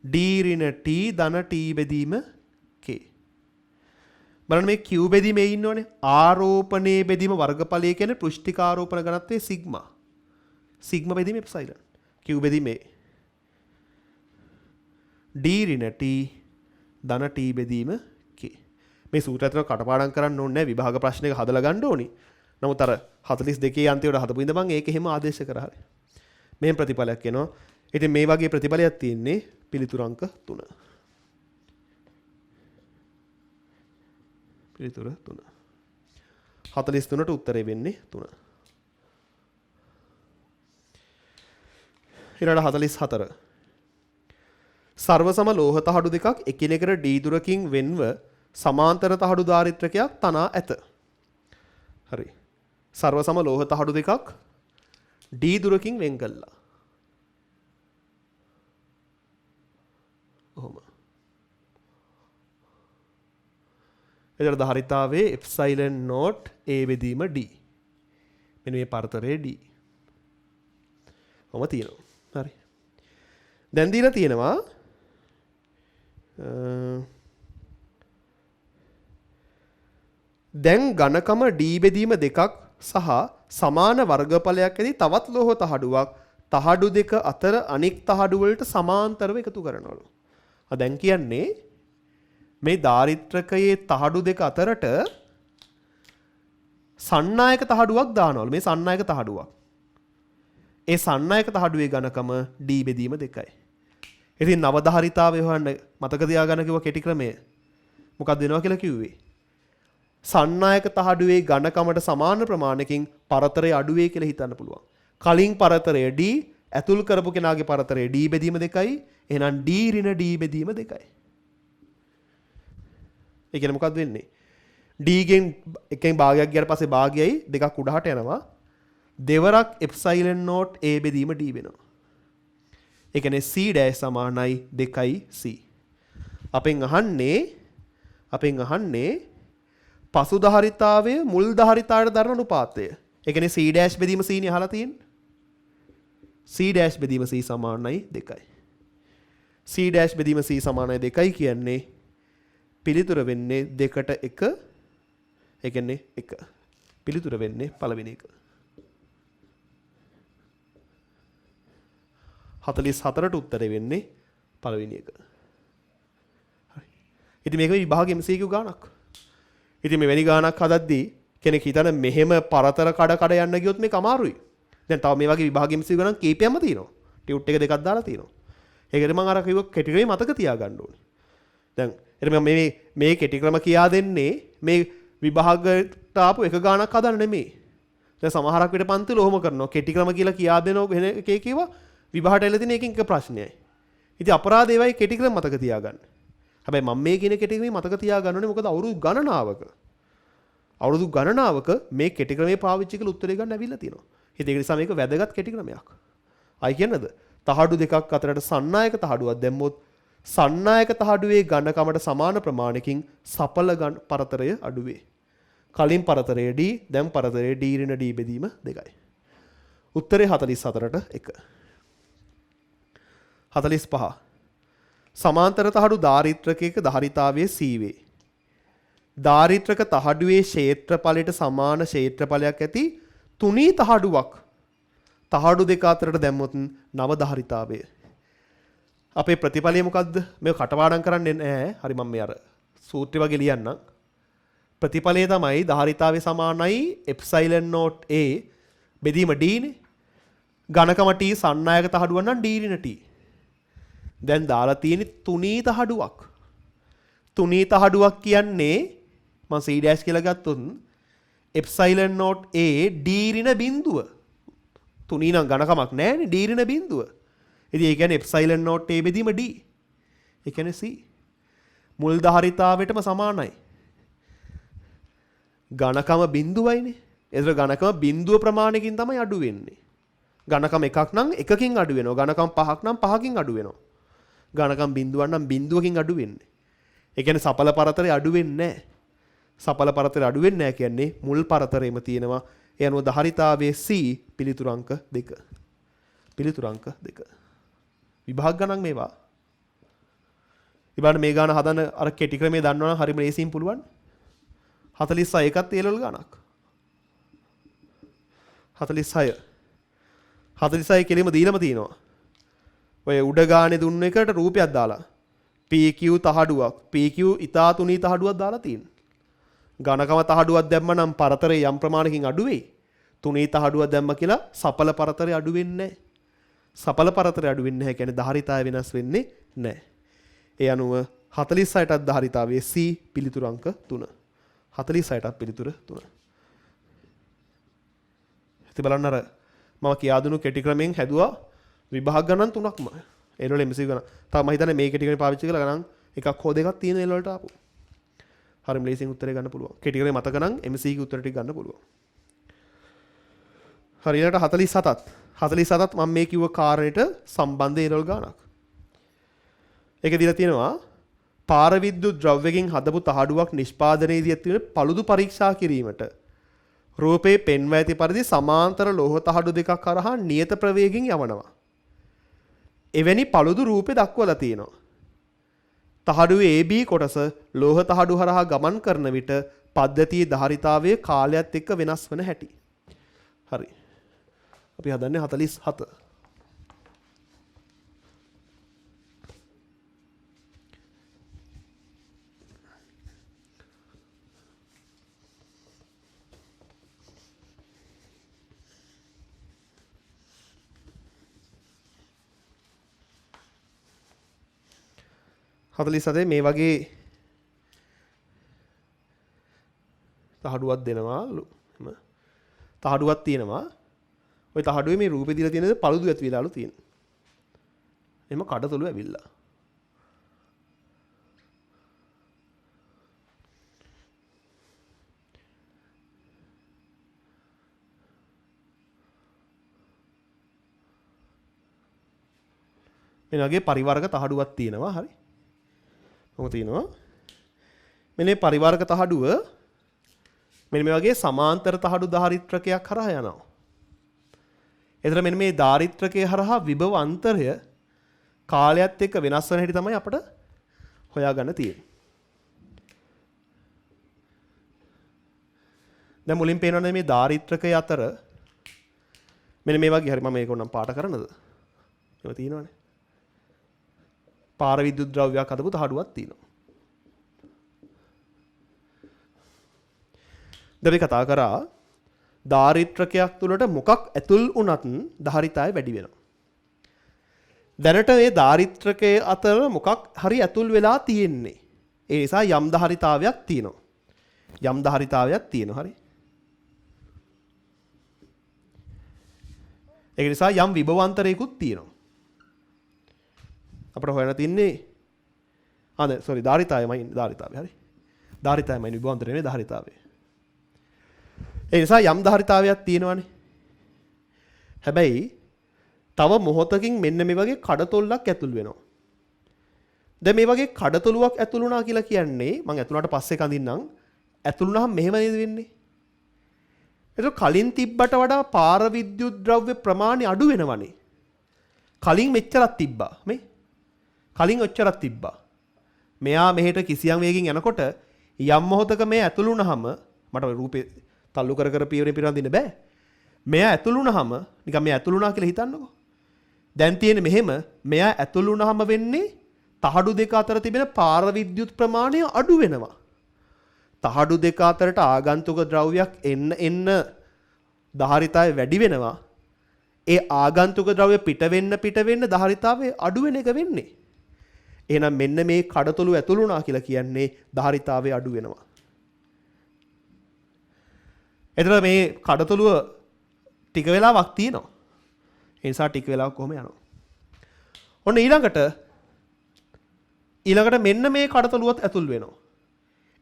D ඍණ T ධන T බෙදීම K. බලන්න මේ Q බෙදීම A ඉන්නවනේ. ආරෝපණයේ බෙදීම වර්ගඵලය කියන්නේ පෘෂ්ඨික ආරෝපණ ඝනත්වයේ සිග්මා. සිග්මා බෙදීම එප්සයිලන්. Q බෙදීම A. D ඍණ T ධන T බෙදීම K. මේ සූත්‍රය කටපාඩම් කරන්න ඕනේ නැහැ. විභාග ප්‍රශ්නයක හදලා ගන්න ඕනි. නමුත් අර 42 අන්තිමට හදපු ඉඳන් මම ඒක එහෙම ආදේශ කරා. හරි. මෙහෙම ප්‍රතිඵලයක් එනවා. ඉතින් මේ වගේ ප්‍රතිඵලයක් තියෙන්නේ පිළිතුරු අංක 3. පිළිතුර 3. 43ට උත්තරේ වෙන්නේ 3. ඊළඟ 44. සර්වසම ලෝහ තහඩු දෙකක් එකිනෙකට D දුරකින් වෙන්ව සමාන්තර තහඩු ධාරිත්‍රකයක් තනා ඇත. හරි. සර්වසම ලෝහ තහඩු දෙකක් D දුරකින් වෙන් කළා. ඔහොම. එතකොට ධාරිතාවයේ එප්සයිලන් නෝට් A බෙදීම D. මෙන්න මේ පරතරය D. ඔම තියෙනවා. හරි. දැන් දීලා තියෙනවා දැන් ඝනකම d බෙදීම දෙකක් සහ සමාන වර්ගඵලයක් ඇති තවත් ලෝහ තහඩුවක් තහඩු දෙක අතර අනෙක් තහඩු වලට සමාන්තරව එකතු කරනවලු. දැන් කියන්නේ මේ ධාරිත්‍රකයේ තහඩු දෙක අතරට සන්නායක තහඩුවක් දානවලු. මේ සන්නායක තහඩුවක්. ඒ සන්නායක තහඩුවේ ඝනකම d බෙදීම දෙකයි. ඉතින් නව ධාරිතාවය හොයන්න මතක තියාගන්න කිව්ව කෙටි ක්‍රමය. මොකක්ද වෙනවා කියලා කිව්වේ? සන්නායක තහඩුවේ ඝනකමට සමාන ප්‍රමාණයකින් පරතරය අඩු වේ කියලා හිතන්න පුළුවන්. කලින් පරතරය d ඇතුල් කරපු කෙනාගේ පරතරය d බෙදීම දෙකයි. එහෙනම් d ඍණ d බෙදීම දෙකයි. ඒ කියන්නේ මොකක්ද වෙන්නේ? d ගෙන් එකෙන් භාගයක් ගියාට පස්සේ භාගයයි දෙකක් උඩහට යනවා. දෙවරක් එප්සයිලන් නෝට් a බෙදීම d වෙනවා. ඒ කියන්නේ c ඩෑෂ් සමානයි 2c. අපෙන් අහන්නේ පසු ධාරිතාවය මුල් ධාරිතාවට දරන අනුපාතය. ඒ කියන්නේ c ඩෑෂ් බෙදීම c නේ අහලා තියෙන්නේ. c ඩෑෂ් බෙදීම c සමානයි 2යි. c ඩෑෂ් බෙදීම c සමානයි 2යි කියන්නේ පිළිතුර වෙන්නේ 2ට 1. ඒ කියන්නේ 1. පිළිතුර වෙන්නේ පළවෙනි එක. 44ට උත්තරේ වෙන්නේ පළවෙනි එක. හරි. ඉතින් මේක විභාග MCQ ගානක්. ඉතින් මේ වෙනි ගානක් හදද්දී කෙනෙක් හිතන මෙහෙම පරතර කඩ යන්න ගියොත් මේක අමාරුයි. දැන් තව මේ වගේ විභාග MCQ ගණන් කීපයක්ම තියෙනවා. ටියුට් එක දෙකක් දාලා තියෙනවා. ඒකට මම අර කිව්ව කෙටි ක්‍රමේ මතක තියාගන්න ඕනේ. දැන් එතන මේ කෙටි ක්‍රම කියා දෙන්නේ මේ විභාගයට ආපු එක ගානක් හදන්න නෙමෙයි. දැන් සමහරක් විතර පන්තිල ඔහොම කරනවා. කෙටි ක්‍රම කියලා කියා දෙනවා වෙන එකේ කියවා විභාගයට එළ තියෙන එකකින් එක ප්‍රශ්නයයි. ඉතින් අපරාධ ඒවයි කෙටි ක්‍රම මතක තියාගන්න. හැබැයි මම මේ කියන කෙටි ක්‍රමේ මතක තියාගන්න ඕනේ මොකද අවුරුදු ගණනාවක මේ කෙටි ක්‍රමේ පාවිච්චි කරලා උත්තරේ ගන්න ඇවිල්ලා තියෙනවා. ඉතින් ඒක නිසා මේක වැදගත් කෙටි ක්‍රමයක්. අය කියන්නද? තහඩු දෙකක් අතරට සන්නායක තහඩුවක් දැම්මොත් සන්නායක තහඩුවේ ඝනකමට සමාන ප්‍රමාණයකින් සපල පරතරය අඩු වේ. කලින් පරතරය d දැන් පරතරය d ඍණ d බෙදීම 2යි. උත්තරේ 44ට 1. 45. සමාන්තර තහඩු ධාරිත්‍රකයක ධාරිතාවයේ c වේ. ධාරිත්‍රක තහඩුවේ ක්ෂේත්‍රඵලයට සමාන ක්ෂේත්‍රඵලයක් ඇති තුනී තහඩුවක් තහඩු දෙක අතරට දැම්මොත් නව ධාරිතාවය. අපේ ප්‍රතිඵලය මොකද්ද? මේක කටපාඩම් කරන්නේ නැහැ. හරි මම මේ අර සූත්‍රය වගේ ලියන්නම්. ප්‍රතිඵලය තමයි ධාරිතාවය සමානයි එප්සයිලන් නෝට් a බෙදීම d නේ. ඝනකම t සන්නායක තහඩුවක් නම් d ඍණ t. දැන් දාලා තියෙන්නේ තුනී තහඩුවක්. තුනී තහඩුවක් කියන්නේ මම c ඩෑෂ් කියලා ගත්තොත් එප්සයිලන් නෝට් a d ඍණ බිඳුව. තුනී නම් ඝනකමක් නැහැනේ d ඍණ බිඳුව. ඉතින් ඒ කියන්නේ එප්සයිලන් නෝට් a බෙදීම d. ඒ කියන්නේ c. මුල් ධාරිතාවයටම සමානයි. ඝනකම බිඳුවයිනේ. ඒතර ඝනකම බිඳුව ප්‍රමාණයකින් තමයි අඩු වෙන්නේ. ඝනකම එකක් නම් එකකින් අඩු වෙනවා. ඝනකම පහක් නම් පහකින් අඩු වෙනවා. ඝනකම් බිඳුවක් නම් බිඳුවකින් අඩු වෙන්නේ. ඒ කියන්නේ සපල පරතරය අඩු වෙන්නේ නැහැ. සපල පරතරය අඩු වෙන්නේ නැහැ කියන්නේ මුල් පරතරෙම තියෙනවා. ඒ අනුව ධාරිතාවයේ c පිළිතුරු අංක 2. පිළිතුරු අංක 2. විභාග ගණන් මේවා. ඊබාට මේ ගාන හදන අර කෙටි ක්‍රමයේ දන්නවනම් හරිම ලේසියෙන් පුළුවන්. 46 එකත් ඒලවල ගණක්. 46 කෙලිම දීලම තියෙනවා. ඔය උඩ ගානේ දුන්න එකට රූපයක් දාලා PQ තහඩුවක් PQ ඉතා තුනී තහඩුවක් දාලා තියෙනවා. ඝනකම තහඩුවක් දැම්ම නම් පරතරය යම් ප්‍රමාණයකින් අඩු වෙයි. තුනී තහඩුවක් දැම්ම කියලා සපල පරතරය අඩු වෙන්නේ නැහැ. සපල පරතරය අඩු වෙන්නේ නැහැ කියන්නේ ධාරිතාවය වෙනස් වෙන්නේ නැහැ. ඒ අනුව 46ටත් ධාරිතාවයේ C පිළිතුරු අංක 3. 46ටත් පිළිතුර 3. ඉතින් බලන්න අර මම කියා දුණු කෙටි ක්‍රමෙන් හැදුවා විභාග ගණන් 3ක්ම. ඒ වල MCQ ගණන්. තාම මම හිතන්නේ මේ කෙටි ක්‍රමේ පාවිච්චි කරලා ගණන් එකක් හෝ දෙකක් තියෙන ඒ වලට ආපු. හරිම ලේසියෙන් උත්තරේ ගන්න පුළුවන්. කෙටි ක්‍රමේ මතක නම් MCQ උත්තර ටික ගන්න පුළුවන්. හරියට 47ත් 47ත් මම මේ කිව්ව කාරණේට සම්බන්ධ ඒරවල ගානක්. ඒක දීලා තියෙනවා පාර විද්‍යුත් ද්‍රව්‍යකින් හදපු තහඩුවක් නිෂ්පාදනයේදී ඇති වෙන paludu පරීක්ෂා කිරීමට රූපේ පෙන්වා ඇති පරිදි සමාන්තර ලෝහ තහඩු දෙකක් කරහා නියත ප්‍රවේගයෙන් යවනවා. එවැනි paludu රූපේ දක්වලා තියෙනවා. තහඩුවේ AB කොටස ලෝහ තහඩු හරහා ගමන් කරන විට පද්ධතියේ ධාරිතාවයේ කාලයත් එක්ක වෙනස් වන හැටි. හරි. අපි හදන්නේ 47. මේ වගේ තහඩුවක් දෙනවා. තහඩුවක් තියෙනවා. ওই තහඩුවේ මේ රූපේ දීලා තියෙනද paludu ඇති වෙලාලු තියෙනවා. එහම කඩතොළු ඇවිල්ලා. මේ වගේ පරිවර්ග තහඩුවක් තියෙනවා. හරි. මොකද තියෙනවා? මෙන්න මේ පරිවර්ග තහඩුව මෙන්න මේ වගේ සමාන්තර තහඩු ධාරිත්‍රකයක් හරහා යනවා. එතන මෙන්න මේ ධාරිත්‍රකයේ හරහා විභව අන්තරය කාලයත් එක්ක වෙනස් වෙන හැටි තමයි අපිට හොයාගන්න තියෙන්නේ. දැන් මුලින් පේනවනේ මේ ධාරිත්‍රකයේ අතර මෙන්න මේ වගේ හරි මම මේක උනම් පාට කරනද? ඒව තියෙනවනේ. පාර විද්‍යුත් ද්‍රව්‍යයක් හදපු තහඩුවක් තියෙනවා. දැන් අපි කතා කරා ධාරිත්‍රකයක් තුලට මොකක් ඇතුල් වුණත් ධාරිතාවය වැඩි වෙනවා. දැනට මේ ධාරිත්‍රකයේ අතර මොකක් හරි ඇතුල් වෙලා තියෙන්නේ. ඒ නිසා යම් ධාරිතාවයක් තියෙනවා. යම් ධාරිතාවයක් තියෙනවා. හරි. ඒක නිසා යම් විභවාන්තරයකුත් තියෙනවා. අපිට හොයන්න තින්නේ ධාරිතාවයමයි හරි. ධාරිතාවයමයි විභවාන්තරය නෙවෙයි ධාරිතාවය. ඒ නිසා යම් ධාරිතාවයක් තියෙනවානේ. හැබැයි තව මොහොතකින් මෙන්න මේ වගේ කඩතොල්ලක් ඇතුල් වෙනවා. දැන් මේ වගේ කඩතොලුවක් ඇතුල් වුණා කියලා කියන්නේ මම ඇතුළට පස්සේ කඳින්නම් ඇතුල් වුණාම මෙහෙම නේද වෙන්නේ? ඒක කලින් තිබ්බට වඩා පාර විද්‍යුත් ද්‍රව්‍ය ප්‍රමාණය අඩු වෙනවනේ. කලින් මෙච්චරක් තිබ්බා මේ. කලින් ඔච්චරක් තිබ්බා. මෙයා මෙහෙට කිසියම් වේගකින් යනකොට යම් මොහොතක මේ ඇතුල් වුණාම මට රූපේ තල්ලු කර කර පියවරේ පිරවන්න බෑ. මෙයා ඇතුල් වුණාම නිකන් මේ ඇතුල් වුණා කියලා හිතන්නකෝ. දැන් තියෙන්නේ මෙහෙම මෙයා ඇතුල් වුණාම වෙන්නේ තහඩු දෙක අතර තිබෙන පාර විද්‍යුත් ප්‍රමාණය අඩු වෙනවා. තහඩු දෙක අතරට ආගන්තුක ද්‍රව්‍යයක් එන්න ධාරිතාවය වැඩි වෙනවා. ඒ ආගන්තුක ද්‍රව්‍ය පිට වෙන්න ධාරිතාවය අඩු වෙන එක වෙන්නේ. එහෙනම් මෙන්න මේ කඩතොළු ඇතුළු වුණා කියලා කියන්නේ ධාරිතාවය අඩු වෙනවා. එතන මේ කඩතොළුව ටික වෙලාවක් තියෙනවා. ඒ නිසා ටික වෙලාවක් කොහොම යනවා. ඔන්න ඊළඟට මෙන්න මේ කඩතොළුවත් ඇතුල් වෙනවා.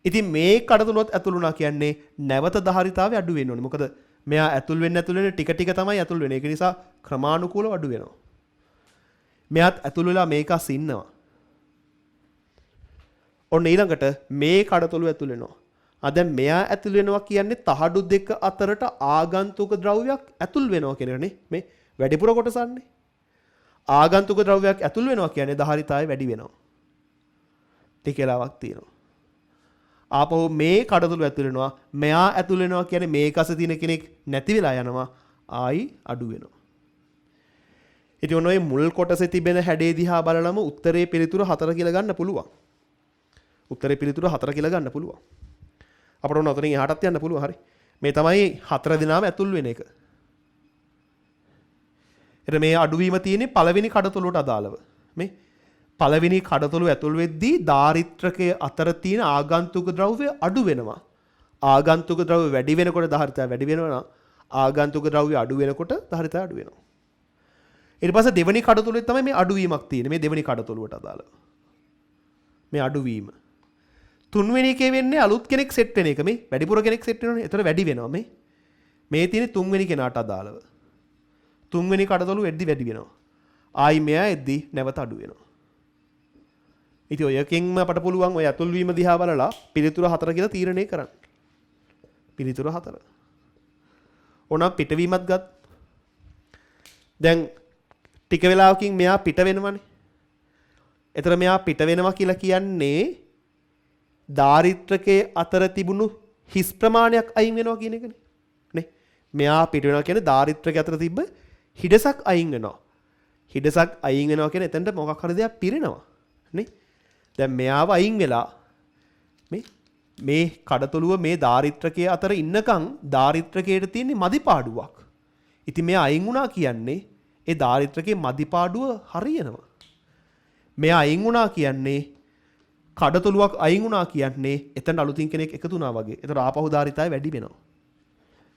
ඉතින් මේ කඩතොළුවත් ඇතුල් වුණා කියන්නේ නැවත ධාරිතාවය අඩු වෙන්න ඕනේ. මොකද මෙයා ඇතුල් වෙන්න ටික ටික තමයි ඇතුල් වෙන්නේ. ඒක නිසා ක්‍රමානුකූලව අඩු වෙනවා. මෙයාත් ඇතුල් වෙලා මේකස් ඉන්නවා. ඔන්න ඊළඟට මේ කඩතොළු ඇතුල් වෙනවා. දැන් මෙයා ඇතුල් වෙනවා කියන්නේ තහඩු දෙක අතරට ආගන්තුක ද්‍රව්‍යයක් ඇතුල් වෙනවා කියන එකනේ. මේ වැඩිපුර කොටසන්නේ. ආගන්තුක ද්‍රව්‍යයක් ඇතුල් වෙනවා කියන්නේ ධාරිතාවය වැඩි වෙනවා. ටික වෙලාවක් තියෙනවා. ආපහු මේ කඩතොළු ඇතුල් වෙනවා. මෙයා ඇතුල් වෙනවා කියන්නේ මේකස තියෙන කෙනෙක් නැති වෙලා යනවා. ආයි අඩු වෙනවා. ඉතින් ඔන්න ඔය මුල් කොටසේ තිබෙන හැඩේ දිහා බලලම උත්තරේ පිළිතුර 4 කියලා ගන්න පුළුවන්. උත්තරේ පිළිතුර 4 කියලා ගන්න පුළුවන්. අපිට උන අතරින් එහාටත් යන්න පුළුවන්. හරි. මේ තමයි 4 දෙනාම ඇතුල් වෙන එක. එතන මේ අඩුවීම තියෙන්නේ පළවෙනි කඩතොළුවට අදාළව. මේ පළවෙනි කඩතොළු ඇතුල් වෙද්දී ධාරිත්‍රකයේ අතර තියෙන ආගන්තුක ද්‍රව්‍ය අඩු වෙනවා. ආගන්තුක ද්‍රව්‍ය වැඩි වෙනකොට ධාරිතාවය වැඩි වෙනවා. ආගන්තුක ද්‍රව්‍ය අඩු වෙනකොට ධාරිතාවය අඩු වෙනවා. ඊට පස්සේ දෙවෙනි කඩතොළුවේ තමයි මේ අඩුවීමක් තියෙන්නේ. මේ දෙවෙනි කඩතොළුවට අදාළව. මේ අඩුවීම. තුන්වෙනි එකේ වෙන්නේ අලුත් කෙනෙක් සෙට් වෙන එක. මේ වැඩිපුර කෙනෙක් සෙට් වෙනවනේ. ඒතර වැඩි වෙනවා මේ. මේ තියෙන්නේ තුන්වෙනි කෙනාට අදාළව. තුන්වෙනි කඩතොළු එද්දි වැඩි වෙනවා. ආයි මෙයා එද්දි නැවත අඩු වෙනවා. ඉතින් ඔයකින්ම අපට පුළුවන් ඔය ඇතුල් වීම දිහා බලලා පිළිතුර 4 කියලා තීරණය කරන්න. පිළිතුර 4. ඕනම් පිටවීමත් ගත්. දැන් ටික වෙලාවකින් මෙයා පිට වෙනවනේ. එතන මෙයා පිට වෙනවා කියලා කියන්නේ දාරිත්‍රකයේ අතර තිබුණු හිස් ප්‍රමාණයක් අයින් වෙනවා කියන එකනේ. නේ? මෙයා පිට වෙනවා කියන්නේ දාරිත්‍රකයේ අතර තිබ්බ හිඩසක් අයින් වෙනවා. හිඩසක් අයින් වෙනවා කියන්නේ එතනට මොකක් හරි දෙයක් පිරෙනවා. නේ? දැන් මෙයාව අයින් වෙලා මේ කඩතොළුව මේ දාරිත්‍රකයේ අතර ඉන්නකම් දාරිත්‍රකයට තියෙන මදිපාඩුවක්. ඉතින් මෙයා අයින් වුණා කියන්නේ ඒ දාරිත්‍රකයේ මදිපාඩුව හරියනවා. මෙයා අයින් වුණා කියන්නේ කඩතොළුවක් අයින් වුණා කියන්නේ එතන අලුතින් කෙනෙක් එකතු වුණා වගේ. ඒතර ආපහු දාරිතය වැඩි වෙනවා.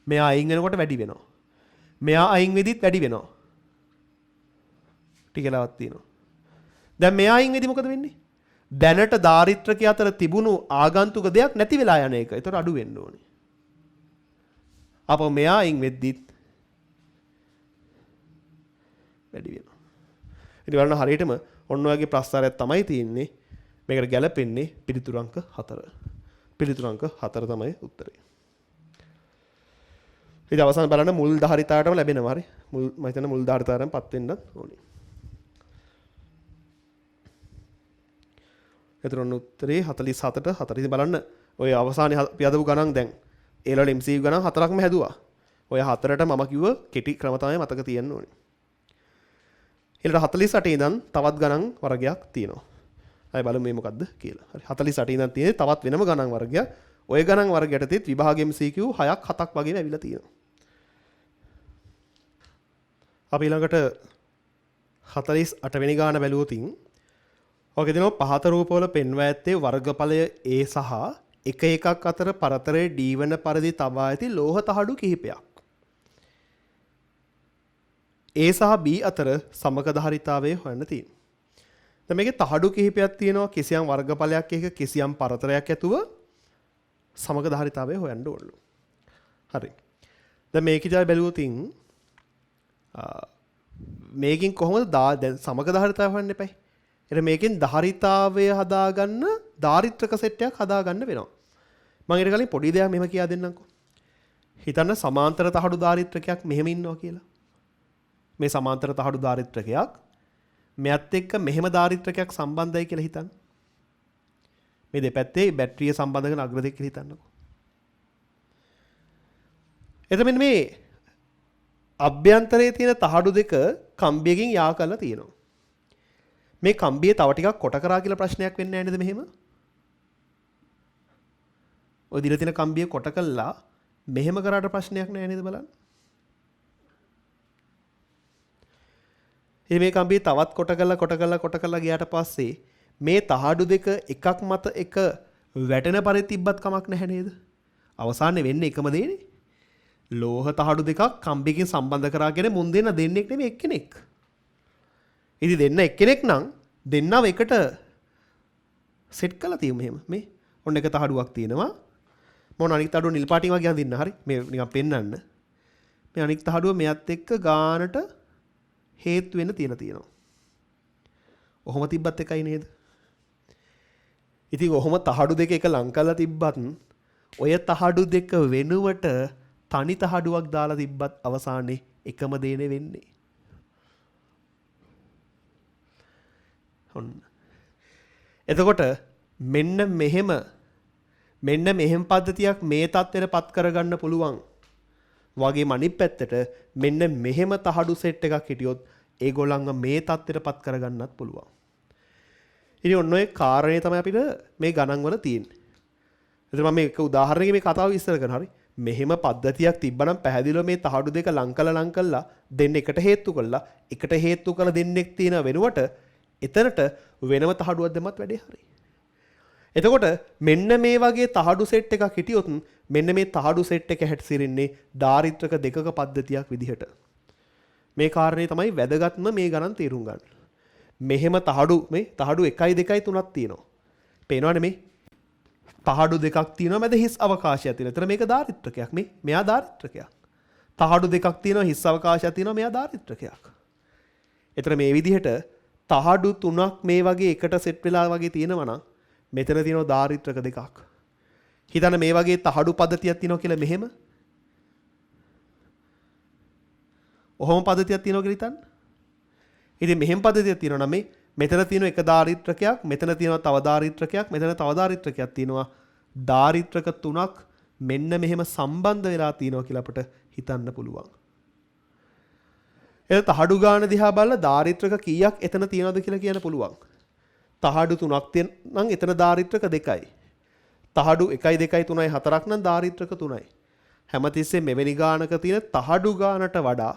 මෙයා අයින් වෙනකොට වැඩි වෙනවා. මෙයා අයින් වෙදිත් වැඩි වෙනවා. ටිකලවත් තියෙනවා. දැන් මෙයා අයින් වෙදි මොකද වෙන්නේ? දැනට දාරිත්‍රකයේ අතර තිබුණු ආගන්තුක දෙයක් නැති වෙලා යන එක. ඒතර අඩු වෙන්න ඕනේ. අපෝ මෙයා අයින් වෙද්දිත් වැඩි වෙනවා. ඉතින් බලන්න හරියටම ඔන්න ඔයගේ ප්‍රස්තාරයක් තමයි තියෙන්නේ. මේකට ගැලපෙන්නේ පිළිතුරු අංක 4. පිළිතුරු අංක 4 තමයි උත්තරේ. ඉතින් අවසාන බලන්න මුල් ධාරිතාවටම ලැබෙනවා. හරි. මම හිතන්නේ මුල් ධාරිතාවෙන් පත් වෙන්නත් ඕනේ. එතන උත්තරේ 47ට 4. ඉතින් බලන්න ඔය අවසානයේ අපි හදපු ගණන් දැන් ඒ වල MCQ ගණන් 4ක්ම හැදුවා. ඔය 4ට මම කිව්ව කෙටි ක්‍රම තමයි මතක තියෙන්න ඕනේ. ඊළඟ 48 ඉඳන් තවත් ගණන් වර්ගයක් තියෙනවා. අය බලමු මේ මොකද්ද කියලා. හරි 48 ඉඳන් තියෙන්නේ තවත් වෙනම ගණන් වර්ගයක්. ඔය ගණන් වර්ගයටත් විභාග MCQ 6ක් 7ක් වගේම ඇවිල්ලා තියෙනවා. අපි ඊළඟට 48 වෙනි ගාන බැලුවොත් ඔක දෙනවා පහත රූපවල පෙන්වා ඇත්තේ වර්ගඵලය A සහ එක එකක් අතර පරතරය D වන පරිදි තබා ඇති ලෝහ තහඩු කිහිපයක්. A සහ B අතර සමක ධාරිතාවය හොයන්න තියෙනවා. දැන් මේකේ තහඩු කිහිපයක් තියෙනවා කිසියම් වර්ගඵලයක් එක කිසියම් පරතරයක් ඇතුව සමක ධාරිතාවය හොයන්න ඕනලු. හරි. දැන් මේකේ බැලුවොත් මේකෙන් කොහොමද දැන් සමක ධාරිතාවය හොයන්න එපයි. එතන මේකෙන් ධාරිතාවය හදාගන්න දාරිත්‍රක සෙට් එකක් හදාගන්න වෙනවා. මම ඊට කලින් පොඩි දෙයක් මෙහෙම කියා දෙන්නම්කෝ. හිතන්න සමාන්තර තහඩු දාරිත්‍රකයක් මෙහෙම ඉන්නවා කියලා. මේ සමාන්තර තහඩු දාරිත්‍රකයක් මෙයත් එක්ක මෙහෙම දාරිත්‍රකයක් සම්බන්ධයි කියලා හිතන්න. මේ දෙපැත්තේ බැටරිය සම්බන්ධ කරන අග්‍ර දෙක කියලා හිතන්නකෝ. එතකොට මේ අභ්‍යන්තරයේ තියෙන තහඩු දෙක කම්බියකින් යා කරලා තියෙනවා. මේ කම්බිය තව ටිකක් කොට කරා කියලා ප්‍රශ්නයක් වෙන්නේ නැහැ නේද මෙහෙම? ඔය දිල තියෙන කම්බිය කොට කළා මෙහෙම කරාට ප්‍රශ්නයක් නැහැ නේද බලන්න. මේ කම්බිය තවත් කොට කරලා ගියාට පස්සේ මේ තහඩු දෙක එකක් මත එක වැටෙන පරිදි තිබ්බත් කමක් නැහැ නේද? අවසානයේ වෙන්නේ එකම දේනේ. ලෝහ තහඩු දෙකක් කම්බියකින් සම්බන්ධ කරාගෙන මුන් දෙන්න දෙන්නෙක් නෙමෙයි එක්කෙනෙක්. ඉතින් දෙන්න එක්කෙනෙක් නම් දෙන්නව එකට සෙට් කරලා තියමු මෙහෙම. මේ ඔන්න එක තහඩුවක් තියෙනවා. මොන අනිත් තහඩුව නිල් පාටින් වගේ අඳින්න. හරි. මේ නිකන් පෙන්නන්න. මේ අනිත් තහඩුව මෙයත් එක්ක ගානට හේතු වෙන්න තියෙනවා. ඔහොම තිබ්බත් එකයි නේද? ඉතින් ඔහොම තහඩු දෙක එක ලං කරලා තිබ්බත් ඔය තහඩු දෙක වෙනුවට තනි තහඩුවක් දාලා තිබ්බත් අවසානයේ එකම දේනේ වෙන්නේ. ඔන්න. එතකොට මෙන්න මෙහෙම පද්ධතියක් මේ තත්ත්වෙට පත් කරගන්න පුළුවන්. වගේම අනිත් පැත්තට මෙන්න මෙහෙම තහඩු සෙට් එකක් හිටියොත් ඒගොල්ලන්ව මේ තත්ත්වෙට පත් කරගන්නත් පුළුවන්. ඉතින් ඔන්න ඔය කාරණේ තමයි අපිට මේ ගණන් වල තියෙන්නේ. එතන මම මේක උදාහරණයකින් මේ කතාව විස්තර කරනවා. හරි. මෙහෙම පද්ධතියක් තිබ්බනම් පැහැදිලිව මේ තහඩු දෙක ලං කළා දෙන්න එකට හේතු කළා දෙන්නෙක් තියෙන වෙනුවට එතනට වෙනම තහඩුවක් දැම්මත් වැඩේ හරි. එතකොට මෙන්න මේ වගේ තහඩු සෙට් එකක් හිටියොත් මෙන්න මේ තහඩු සෙට් එක හැසිරෙන්නේ දාරිත්‍රක දෙකක පද්ධතියක් විදිහට. මේ කාරණේ තමයි වැදගත්ම මේ ගණන් තේරුම් ගන්න. මෙහෙම තහඩු 1 2 3ක් තියෙනවා. පේනවනේ මේ තහඩු දෙකක් තියෙනවා මැද හිස් අවකාශයක් තියෙනවා. එතන මේක දාරිත්‍රකයක්. මෙයා දාරිත්‍රකයක්. තහඩු දෙකක් තියෙනවා හිස් අවකාශයක් තියෙනවා මෙයා දාරිත්‍රකයක්. එතන මේ විදිහට තහඩු 3ක් මේ වගේ එකට සෙට් වෙලා වගේ තියෙනවා නම් මෙතන තියෙනවා දාරිත්‍රක දෙකක්. හිතන්න මේ වගේ තහඩු පද්ධතියක් තියෙනවා කියලා මෙහෙම. ඔහොම පද්ධතියක් තියෙනවා කියලා හිතන්න. ඉතින් මෙහෙම පද්ධතියක් තියෙනවා නම් මෙතන තියෙන එක දාරිත්‍රකයක්, මෙතන තියෙනවා තව දාරිත්‍රකයක්, මෙතන තව දාරිත්‍රකයක් තියෙනවා. දාරිත්‍රක තුනක් මෙන්න මෙහෙම සම්බන්ධ වෙලා තියෙනවා කියලා අපිට හිතන්න පුළුවන්. එතන තහඩු ගාන දිහා බලලා දාරිත්‍රක කීයක් එතන තියෙනවද කියලා කියන්න පුළුවන්. තහඩු 3ක් තියෙනම් එතන දාරිත්‍රක 2යි. තහඩු 1යි 2යි 3යි 4ක් නම් දාරිත්‍රක 3යි. හැමතිස්සෙම මෙවැනි ගානක තියෙන තහඩු ගානට වඩා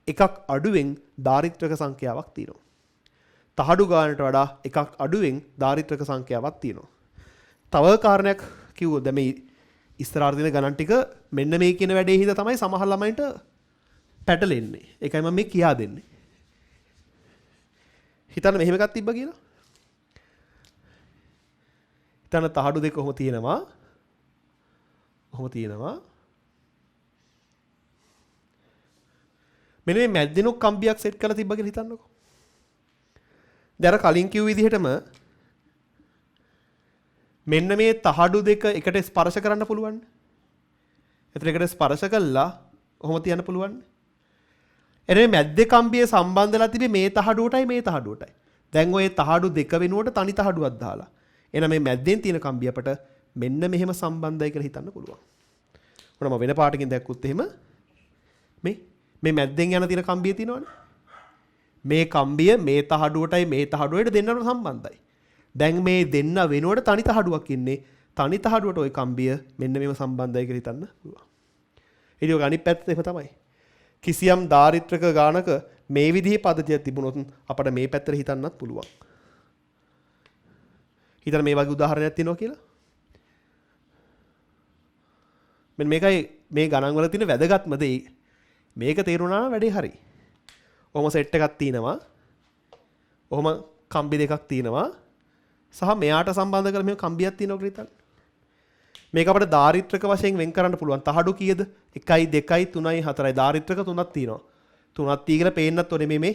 එකක් අඩුවෙන් දාරිත්‍රක සංඛ්‍යාවක් තියෙනවා. තහඩු ගානට වඩා එකක් අඩුවෙන් දාරිත්‍රක සංඛ්‍යාවක් තියෙනවා. තව කාරණයක් කිව්වොත් දැන් මේ ඉස්සරහට තියෙන ගණන් ටික මෙන්න මේ කියන වැඩේ හින්දා තමයි සමහර ළමයින්ට පැටලෙන්නේ. ඒකයි මම මේ කියා දෙන්නේ. හිතන්න මෙහෙම එකක් තිබ්බ කියලා. හිතන්න තහඩු දෙක කොහොම තියෙනවා. කොහොම තියෙනවා. මෙන්න මේ මැද්දෙනු කම්බියක් සෙට් කරලා තිබ්බ කියලා හිතන්නකෝ. දැන් අර කලින් කිව් විදිහටම මෙන්න මේ තහඩු දෙක එකට ස්පර්ශ කරන්න පුළුවන්. එතන එකට ස්පර්ශ කළා ඔහොම තියන්න පුළුවන්. එනේ මැද්දේ කම්බියේ සම්බන්ධලා තිබේ මේ තහඩුවටයි මේ තහඩුවටයි. දැන් ඔය තහඩු දෙක වෙනුවට තනි තහඩුවක් දාලා. එහෙනම් මේ මැද්දෙන් තියෙන කම්බිය අපට මෙන්න මෙහෙම සම්බන්ධයි කියලා හිතන්න පුළුවන්. මොනම වෙන පාටකින් දැක්කුත් එහෙම මේ මැද්දෙන් යන තියෙන කම්බිය තියෙනවනේ. මේ කම්බිය මේ තහඩුවටයි මේ තහඩුවට දෙන්නට සම්බන්ධයි. දැන් මේ දෙන්න වෙනුවට තනි තහඩුවක් ඉන්නේ. තනි තහඩුවට ওই කම්බිය මෙන්න මේව සම්බන්ධයි කියලා හිතන්න පුළුවන්. ඊට ඔය අනිත් පැත්ත එහෙම තමයි. කිසියම් දාරිත්‍රක ගානක මේ විදිහේ පද්ධතියක් තිබුණොත් අපිට මේ පැත්තට හිතන්නත් පුළුවන්. හිතන්න මේ වගේ උදාහරණයක් තියෙනවා කියලා. මෙන්න මේකයි මේ ගණන් වල තියෙන වැදගත්ම දේ. මේක තේරුණා නම් වැඩේ හරි. ඔහොම සෙට් එකක් තියෙනවා. ඔහොම කම්බි දෙකක් තියෙනවා. සහ මෙයාට සම්බන්ධ කරලා මෙහෙම කම්බියක් තියෙනවා කියලා හිතන්න. මේක අපිට දාරිත්‍රක වශයෙන් වෙන් කරන්න පුළුවන්. තහඩු කීයද? 1යි 2යි 3යි 4යි දාරිත්‍රක 3ක් තියෙනවා. 3ක් තීගල පේන්නත් ඕනේ මේ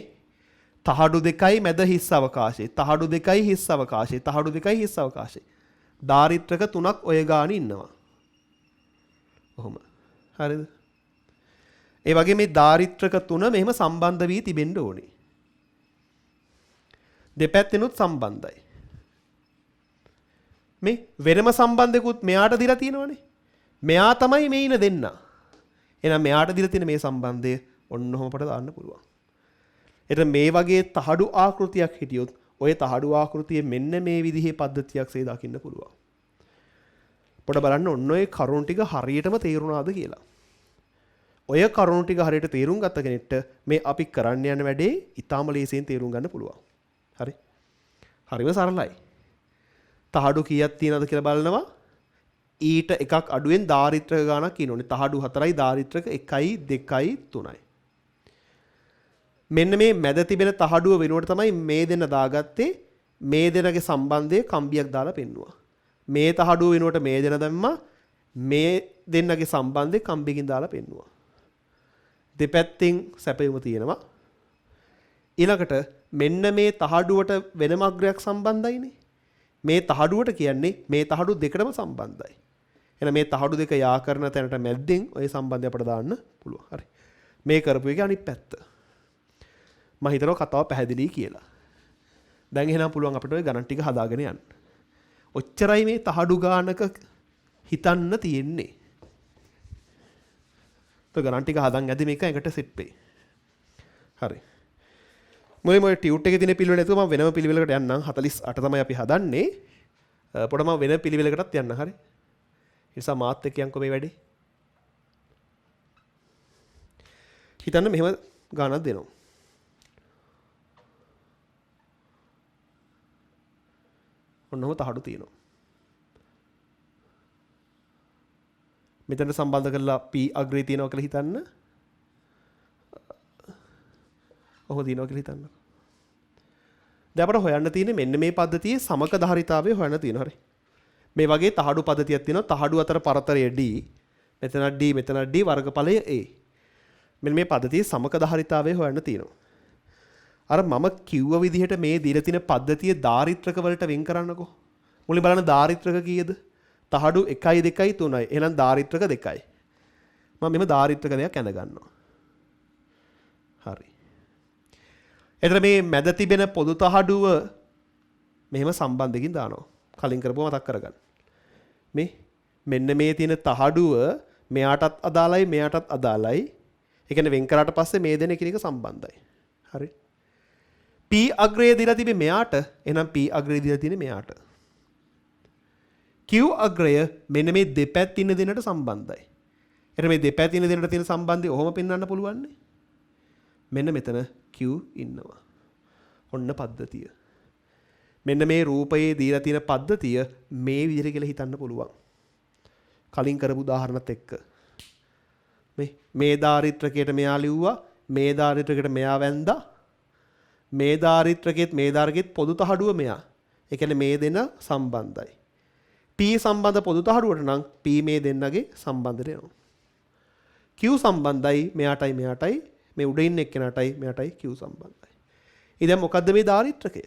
තහඩු 2යි මැද හිස් අවකාශය. තහඩු 2යි හිස් අවකාශය. තහඩු 2යි හිස් අවකාශය. දාරිත්‍රක 3ක් ඔය ගානේ ඉන්නවා. ඔහොම. හරිද? ඒ වගේ මේ දාරිත්‍රක 3 මෙහෙම සම්බන්ධ වී තිබෙන්න ඕනේ. දෙපැත්තෙනුත් සම්බන්ධයි. මේ වෙනම සම්බන්ධයකුත් මෙයාට දීලා තියෙනවනේ. මෙයා තමයි මේ ඉන දෙන්න. එහෙනම් මෙයාට දීලා තියෙන මේ සම්බන්ධය ඔන්නෝම අපට දාන්න පුළුවන්. එතන මේ වගේ තහඩු ආකෘතියක් හිටියොත් ඔය තහඩු ආකෘතියේ මෙන්න මේ විදිහේ පද්ධතියක් සේ දකින්න පුළුවන්. පොඩ බලන්න ඔන්න ඔය කරුණු ටික හරියටම තේරුණාද කියලා. ඔය කරුණු ටික හරියට තේරුම් ගත්ත කෙනෙක්ට මේ අපි කරන්න යන වැඩේ ඊටාම ලේසියෙන් තේරුම් ගන්න පුළුවන්. හරි. හරිම සරලයි. තහඩු කීයක් තියෙනවද කියලා බලනවා. ඊට එකක් අඩුවෙන් දාරිත්‍රක ගානක් කියනෝනේ. තහඩු 4යි දාරිත්‍රක 1යි 2යි 3යි. මෙන්න මේ මැද තිබෙන තහඩුව වෙනුවට තමයි මේ දෙන්න දාගත්තේ. මේ දෙනගේ සම්බන්ධය කම්බියක් දාලා පෙන්නුවා. මේ තහඩුව වෙනුවට මේ දෙන දැම්මා. මේ දෙන්නගේ සම්බන්ධය කම්බියකින් දාලා පෙන්නුවා. දෙපැත්තෙන් සැපයුම තියෙනවා. ඊළඟට මෙන්න මේ තහඩුවට වෙනම අග්‍රයක් සම්බන්ධයිනේ. මේ තහඩුවට කියන්නේ මේ තහඩු දෙකටම සම්බන්ධයි. එහෙනම් මේ තහඩු දෙක යා කරන තැනට මැද්දෙන් ওই සම්බන්ධය අපිට දාන්න පුළුවන්. හරි. මේ කරපු එකේ අනිත් පැත්ත. මම හිතනවා කතාව පැහැදිලි කියලා. දැන් එහෙනම් පුළුවන් අපිට ওই ගණන් ටික හදාගෙන යන්න. ඔච්චරයි මේ තහඩු ගානක හිතන්න තියෙන්නේ. તો ගණන් ටික හදන් ඇද්දි මේක එකට සෙට් වෙයි. හරි. මොයි ටියුට් එකේ තියෙන පිළිවෙල නැතුව මම වෙනම පිළිවෙලකට යන්නම්. 48 තමයි අපි හදන්නේ. පොඩ මම වෙන පිළිවෙලකටත් යන්න. හරි. ඒ නිසා මාත් එක්ක යන්කෝ මේ වැඩේ. හිතන්න මෙහෙම ගානක් දෙනවා. ඔන්නම තහඩු තියෙනවා. මෙතන සම්බන්ධ කරලා P අග්‍රේ තියෙනවා කියලා හිතන්න. ඔහොම තියෙනවා කියලා හිතන්න. දැන් අපිට හොයන්න තියෙන්නේ මෙන්න මේ පද්ධතියේ සමක ධාරිතාවය හොයන්න තියෙනවා. හරි. මේ වගේ තහඩු පද්ධතියක් තියෙනවා. තහඩු අතර පරතරය D. මෙතන D මෙතන D වර්ගඵලය A. මෙන්න මේ පද්ධතියේ සමක ධාරිතාවය හොයන්න තියෙනවා. අර මම කිව්ව විදිහට මේ දීලා තියෙන පද්ධතිය දාරිත්‍රක වලට වෙන් කරන්නකෝ. මුලින් බලන්න දාරිත්‍රක කීයද? තහඩු 1යි 2යි 3යි. එහෙනම් දාරිත්‍රක 2යි. මම මෙහෙම දාරිත්‍රක දෙයක් ඇඳ ගන්නවා. එතන මේ මැද තිබෙන පොදු තහඩුව මෙහෙම සම්බන්ධකින් දානවා. කලින් කරපුවා මතක් කරගන්න. මේ මෙන්න මේ තියෙන තහඩුව මෙයාටත් අදාළයි මෙයාටත් අදාළයි. ඒ කියන්නේ වෙන් කරාට පස්සේ මේ දෙන එකිනෙක සම්බන්ධයි. හරි. P අග්‍රය දීලා තිබේ මෙයාට. එහෙනම් P අග්‍රය දීලා තියෙන්නේ මෙයාට. Q අග්‍රය මෙන්න මේ දෙපැත්ත ඉන්න දෙන්නට සම්බන්ධයි. එතන මේ දෙපැත්ත ඉන්න දෙන්නට තියෙන සම්බන්ධය ඔහොම පෙන්වන්න පුළුවන් නේ. මෙන්න මෙතන Q ඉන්නවා. ඔන්න පද්ධතිය. මෙන්න මේ රූපයේ දීලා තියෙන පද්ධතිය මේ විදිහට කියලා හිතන්න පුළුවන්. කලින් කරපු උදාහරණත් එක්ක. මේ දාරිත්‍රකයට මෙයා ලිව්වා, මේ දාරිත්‍රකයට මෙයා වැන්දා. මේ දාරිත්‍රකෙත් මේ දාරිත්‍රකෙත් පොදු තහඩුව මෙයා. ඒ කියන්නේ මේ දෙන සම්බන්ධයි. P සම්බන්ධ පොදු තහඩුවට නම් P මේ දෙන්නගේ සම්බන්ධය එනවා. Q සම්බන්ධයි මෙයාටයි මෙයාටයි මේ උඩ ඉන්න එක්කෙනාටයි මෙයාටයි Q සම්බන්ධයි. ඉතින් මොකද්ද මේ දාරිත්‍රකය?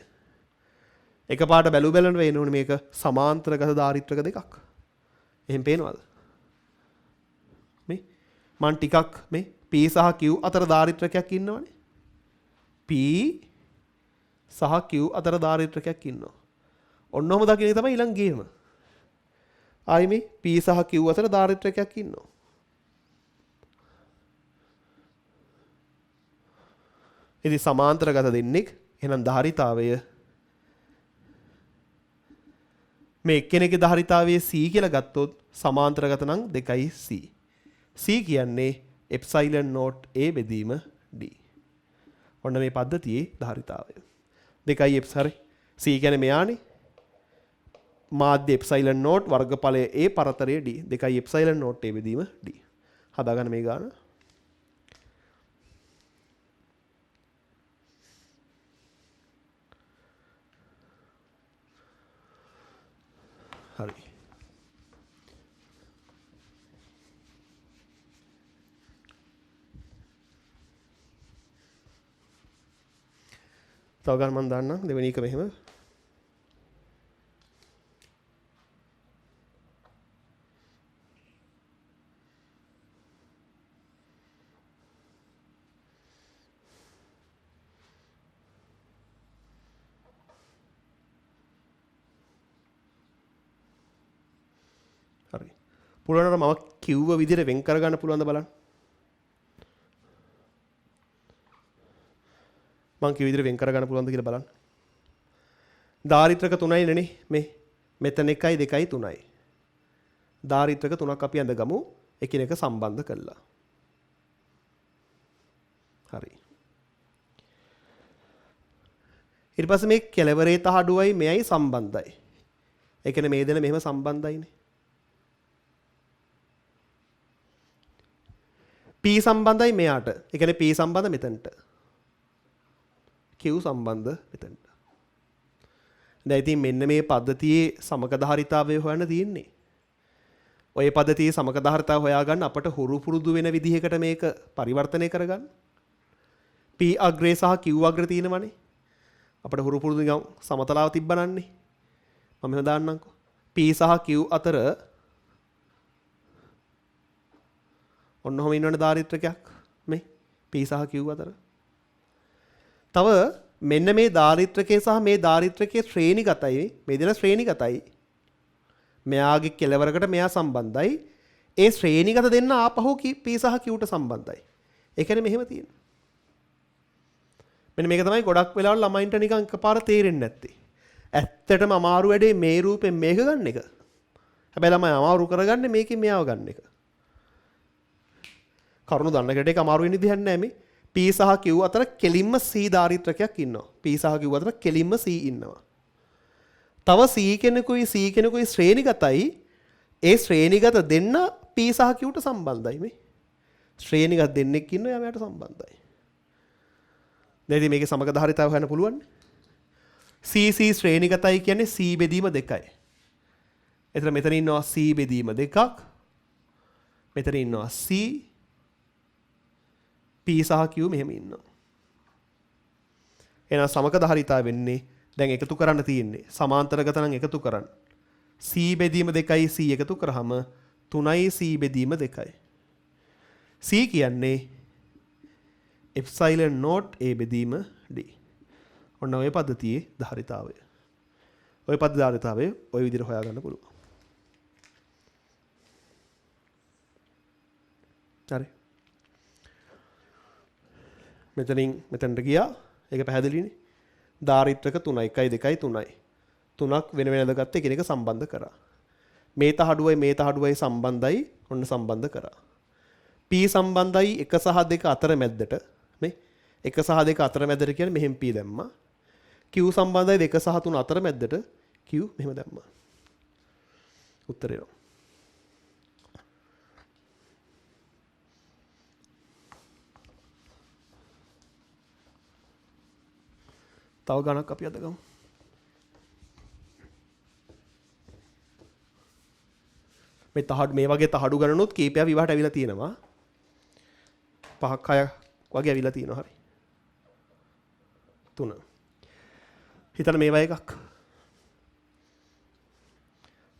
එකපාරට බැලු බැලන වෙනෝනේ මේක සමාන්තරගත දාරිත්‍රක දෙකක්. එහෙන් පේනවද? මේ මන් ටිකක් මේ P සහ Q අතර දාරිත්‍රකයක් ඉන්නවනේ. P සහ Q අතර දාරිත්‍රකයක් ඉන්නවා. ඔන්නෝම දකින්නේ තමයි ඊළඟ ගේම. ආයි මේ P සහ Q අතර දාරිත්‍රකයක් ඉන්නවා. ඉතින් සමාන්තරගත දෙන්නෙක් එහෙනම් ධාරිතාවය මේ එක්කෙනෙක්ගේ ධාරිතාවයේ C කියලා ගත්තොත් සමාන්තරගත නම් 2C. C කියන්නේ එප්සයිලන් නෝට් A බෙදීම D. ඔන්න මේ පද්ධතියේ ධාරිතාවය. 2 හරි. C කියන්නේ මෙයානේ. මාධ්‍ය එප්සයිලන් නෝට් වර්ගඵලය A පරතරය D. 2 එප්සයිලන් නෝට් A බෙදීම D. හදාගන්න මේ ගාන. හරි. තව ගන්න මම දාන්නම් දෙවෙනි එක මෙහෙම. හරි. පුළුවන් නම් මම කිව්ව විදිහට වෙන් කරගන්න පුළුවන්ද බලන්න. මං කිව්ව විදිහට වෙන් කරගන්න පුළුවන්ද කියලා බලන්න. දාරිත්‍රක 3යි නේ මේ. මෙතන 1යි 2යි 3යි. දාරිත්‍රක 3ක් අපි අඳගමු එකිනෙක සම්බන්ධ කළා. හරි. ඊට පස්සේ මේ කෙලවරේ තහඩුවයි මෙයයි සම්බන්ධයි. ඒ කියන්නේ මේ දෙන මෙහෙම සම්බන්ධයිනේ. P සම්බන්ධයි මෙයාට. ඒ කියන්නේ P සම්බන්ධ මෙතනට. Q සම්බන්ධ මෙතනට. දැන් ඉතින් මෙන්න මේ පද්ධතියේ සමකධාරිතාවය හොයන්න තියෙන්නේ. ඔය පද්ධතියේ සමකධාරිතාව හොයාගන්න අපට හුරු පුරුදු වෙන විදිහකට මේක පරිවර්තනය කරගන්න. P අග්‍රේ සහ Q අග්‍රේ තියෙනවනේ. අපට හුරු පුරුදු නිකන් සමතලාව තිබ්බනන්නේ. මම එහෙම දාන්නම්කෝ. P සහ Q අතර ඔන්නෝම ඉන්නවනේ දාරිත්‍රකයක් මේ P සහ Q අතර. තව මෙන්න මේ දාරිත්‍රකයේ සහ මේ දාරිත්‍රකයේ ශ්‍රේණිගතයි. මේ දෙන ශ්‍රේණිගතයි. මෙයාගේ කෙලවරකට මෙයා සම්බන්ධයි. ඒ ශ්‍රේණිගත දෙන්න ආපහු P සහ Q ට සම්බන්ධයි. ඒ කියන්නේ මෙහෙම තියෙනවා. මෙන්න මේක තමයි ගොඩක් වෙලාවල ළමයින්ට නිකන් එකපාර තේරෙන්නේ නැත්තේ. ඇත්තටම අමාරු වැඩේ මේ රූපෙන් මේක ගන්න එක. හැබැයි ළමයි අමාරු කරගන්නේ මේකෙන් මෙයාව ගන්න එක. කරුණු දන්න කෙනෙක් අමාරු වෙන විදිහක් නැහැ මේ. P සහ Q අතර කෙලින්ම C දාරිත්‍රකයක් ඉන්නවා. P සහ Q අතර කෙලින්ම C ඉන්නවා. තව C කෙනෙකුයි ශ්‍රේණිගතයි. ඒ ශ්‍රේණිගත දෙන්න P සහ Q ට සම්බන්ධයි මේ. ශ්‍රේණිගත දෙන්නෙක් ඉන්නවා යාමයට සම්බන්ධයි. දැන් ඉතින් මේකේ සමගධාරිතාව හොයන්න පුළුවන්. C ශ්‍රේණිගතයි කියන්නේ C බෙදීම 2යි. එතන මෙතන ඉන්නවා C බෙදීම 2ක්. මෙතන ඉන්නවා C P සහ Q මෙහෙම ඉන්නවා. එහෙනම් සමකධාරිතාව වෙන්නේ දැන් එකතු කරන්න තියෙන්නේ. සමාන්තරගත නම් එකතු කරන්න. C බෙදීම 2යි C එකතු කරාම 3යි C බෙදීම 2යි. C කියන්නේ එප්සයිලන් නෝට් A බෙදීම D. ඔන්න ඔය පද්ධතියේ ධාරිතාවය. ඔය පද්ධති ධාරිතාවය ඔය විදිහට හොයාගන්න පුළුවන්. හරි. මෙතනට ගියා. ඒක පැහැදිලිනේ. ධාරිත්‍රක 3 1 2 3යි. තුනක් වෙන වෙනද ගත්ත එකිනෙක සම්බන්ධ කරා. මේ තහඩුවයි සම්බන්ධයි. ඔන්න සම්බන්ධ කරා. P සම්බන්ධයි 1 සහ 2 අතර මැද්දට මේ 1 සහ 2 අතර මැද්දට කියන්නේ මෙහෙම P දැම්මා. Q සම්බන්ධයි 2 සහ 3 අතර මැද්දට Q මෙහෙම දැම්මා. උත්තරේ එනවා. තව ගණක් අපි අද ගමු. මේ වගේ තහඩු ගණනොත් කීපයක් විවාහට ඇවිල්ලා තියෙනවා. 5ක් 6ක් වගේ ඇවිල්ලා තියෙනවා. හරි. 3. හිතන්න මේවා එකක්.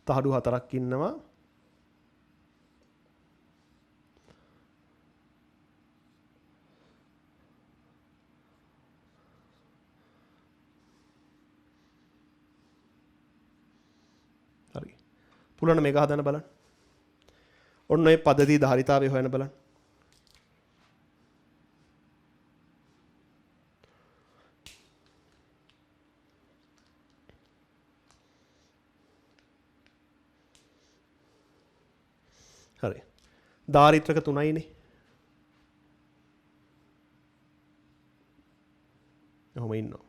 තහඩු 4ක් ඉන්නවා. හරි. පුළුවන් මේක හදන්න බලන්න. ඔන්න ඔය පද්ධතිය ධාරිතාවය හොයන්න බලන්න. හරි. ධාරිත්‍රක 3යිනේ. ඔහොම ඉන්නවා.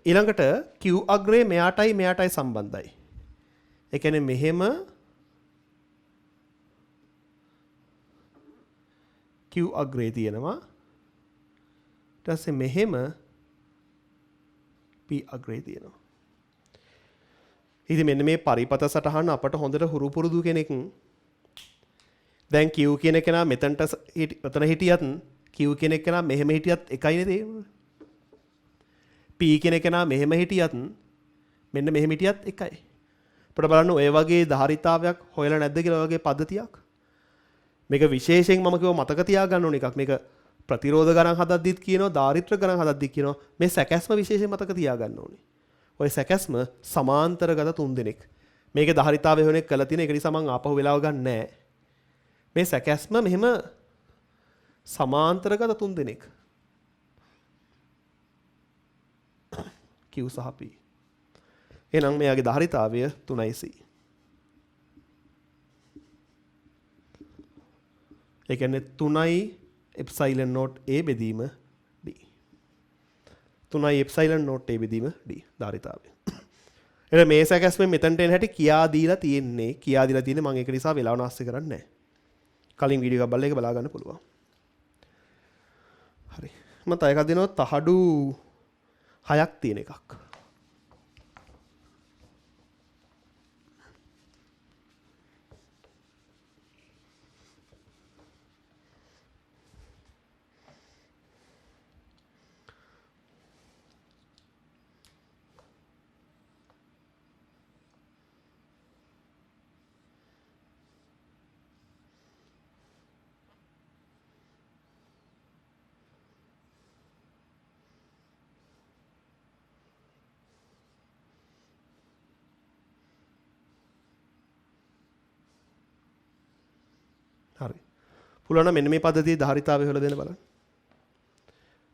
ඊළඟට Q අග්‍රේ මෙයාටයි සම්බන්ධයි. ඒ කියන්නේ මෙහෙම Q අග්‍රේ තියෙනවා. ඊට පස්සේ මෙහෙම P අග්‍රේ තියෙනවා. ඉතින් මෙන්න මේ පරිපත සටහන අපට හොඳට හුරු පුරුදු කෙනෙක් දැන් Q කියන කෙනා මෙතන හිටියත් Q කියන කෙනා මෙහෙම හිටියත් එකයිනේ තේරෙන්නේ. P කියන කෙනා මෙහෙම හිටියත් මෙන්න මෙහෙම හිටියත් එකයි. අපිට බලන්න ඔය වගේ ධාරිතාවයක් හොයලා නැද්ද කියලා වගේ පද්ධතියක්. මේක විශේෂයෙන් මම කිව්ව මතක තියාගන්න ඕන එකක්. මේක ප්‍රතිරෝධ ගණන් හදද්දිත් කියනවා, ධාරිත්‍ර ගණන් හදද්දිත් කියනවා. මේ සැකැස්ම විශේෂයෙන් මතක තියාගන්න ඕනේ. ඔය සැකැස්ම සමාන්තරගත 3 දෙනෙක්. මේකේ ධාරිතාවය වෙන එක කළා තියෙන. ඒක නිසා මම ආපහු වෙලාව ගන්න නැහැ. මේ සැකැස්ම මෙහෙම සමාන්තරගත 3 දෙනෙක්. Q සහ P. එහෙනම් මෙයාගේ ධාරිතාවය 3C. ඒ කියන්නේ 3 එප්සයිලන් නෝට් A බෙදීම D. 3 එප්සයිලන් නෝට් A බෙදීම D ධාරිතාවය. එහෙනම් මේ සැකැස්මෙන් මෙතනට එන හැටි කියා දීලා තියෙන්නේ. මම ඒක නිසා වෙලාව නාස්ති කරන්නේ නැහැ. කලින් වීඩියෝ එකක් බලලා ඒක බලා ගන්න පුළුවන්. හරි. මම තව එකක් දෙනවා තහඩු 6ක් තියෙන එකක්. හරි. පුළුවන් නම් මෙන්න මේ පද්ධතියේ ධාරිතාවය හොයලා දෙන්න බලන්න.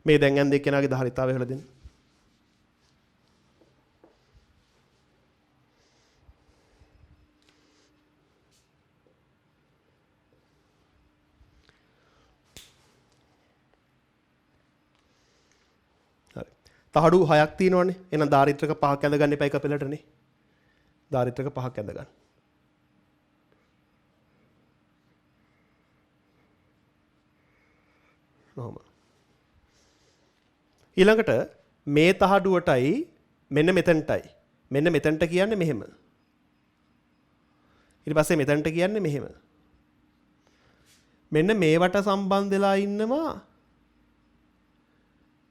මේ දැන් යන දෙක කෙනාගේ ධාරිතාවය හොයලා දෙන්න. හරි. තහඩු 6ක් තියෙනවනේ. එහෙනම් ධාරිත්‍රක 5ක් ඇඳ ගන්න එපා එක පෙළටනේ. ධාරිත්‍රක 5ක් ඇඳ ගන්න. ඊළඟට මේ තහඩුවටයි මෙන්න මෙතනට කියන්නේ මෙහෙම. ඊට පස්සේ මෙතනට කියන්නේ මෙහෙම. මෙන්න මේවට සම්බන්ධ වෙලා ඉන්නවා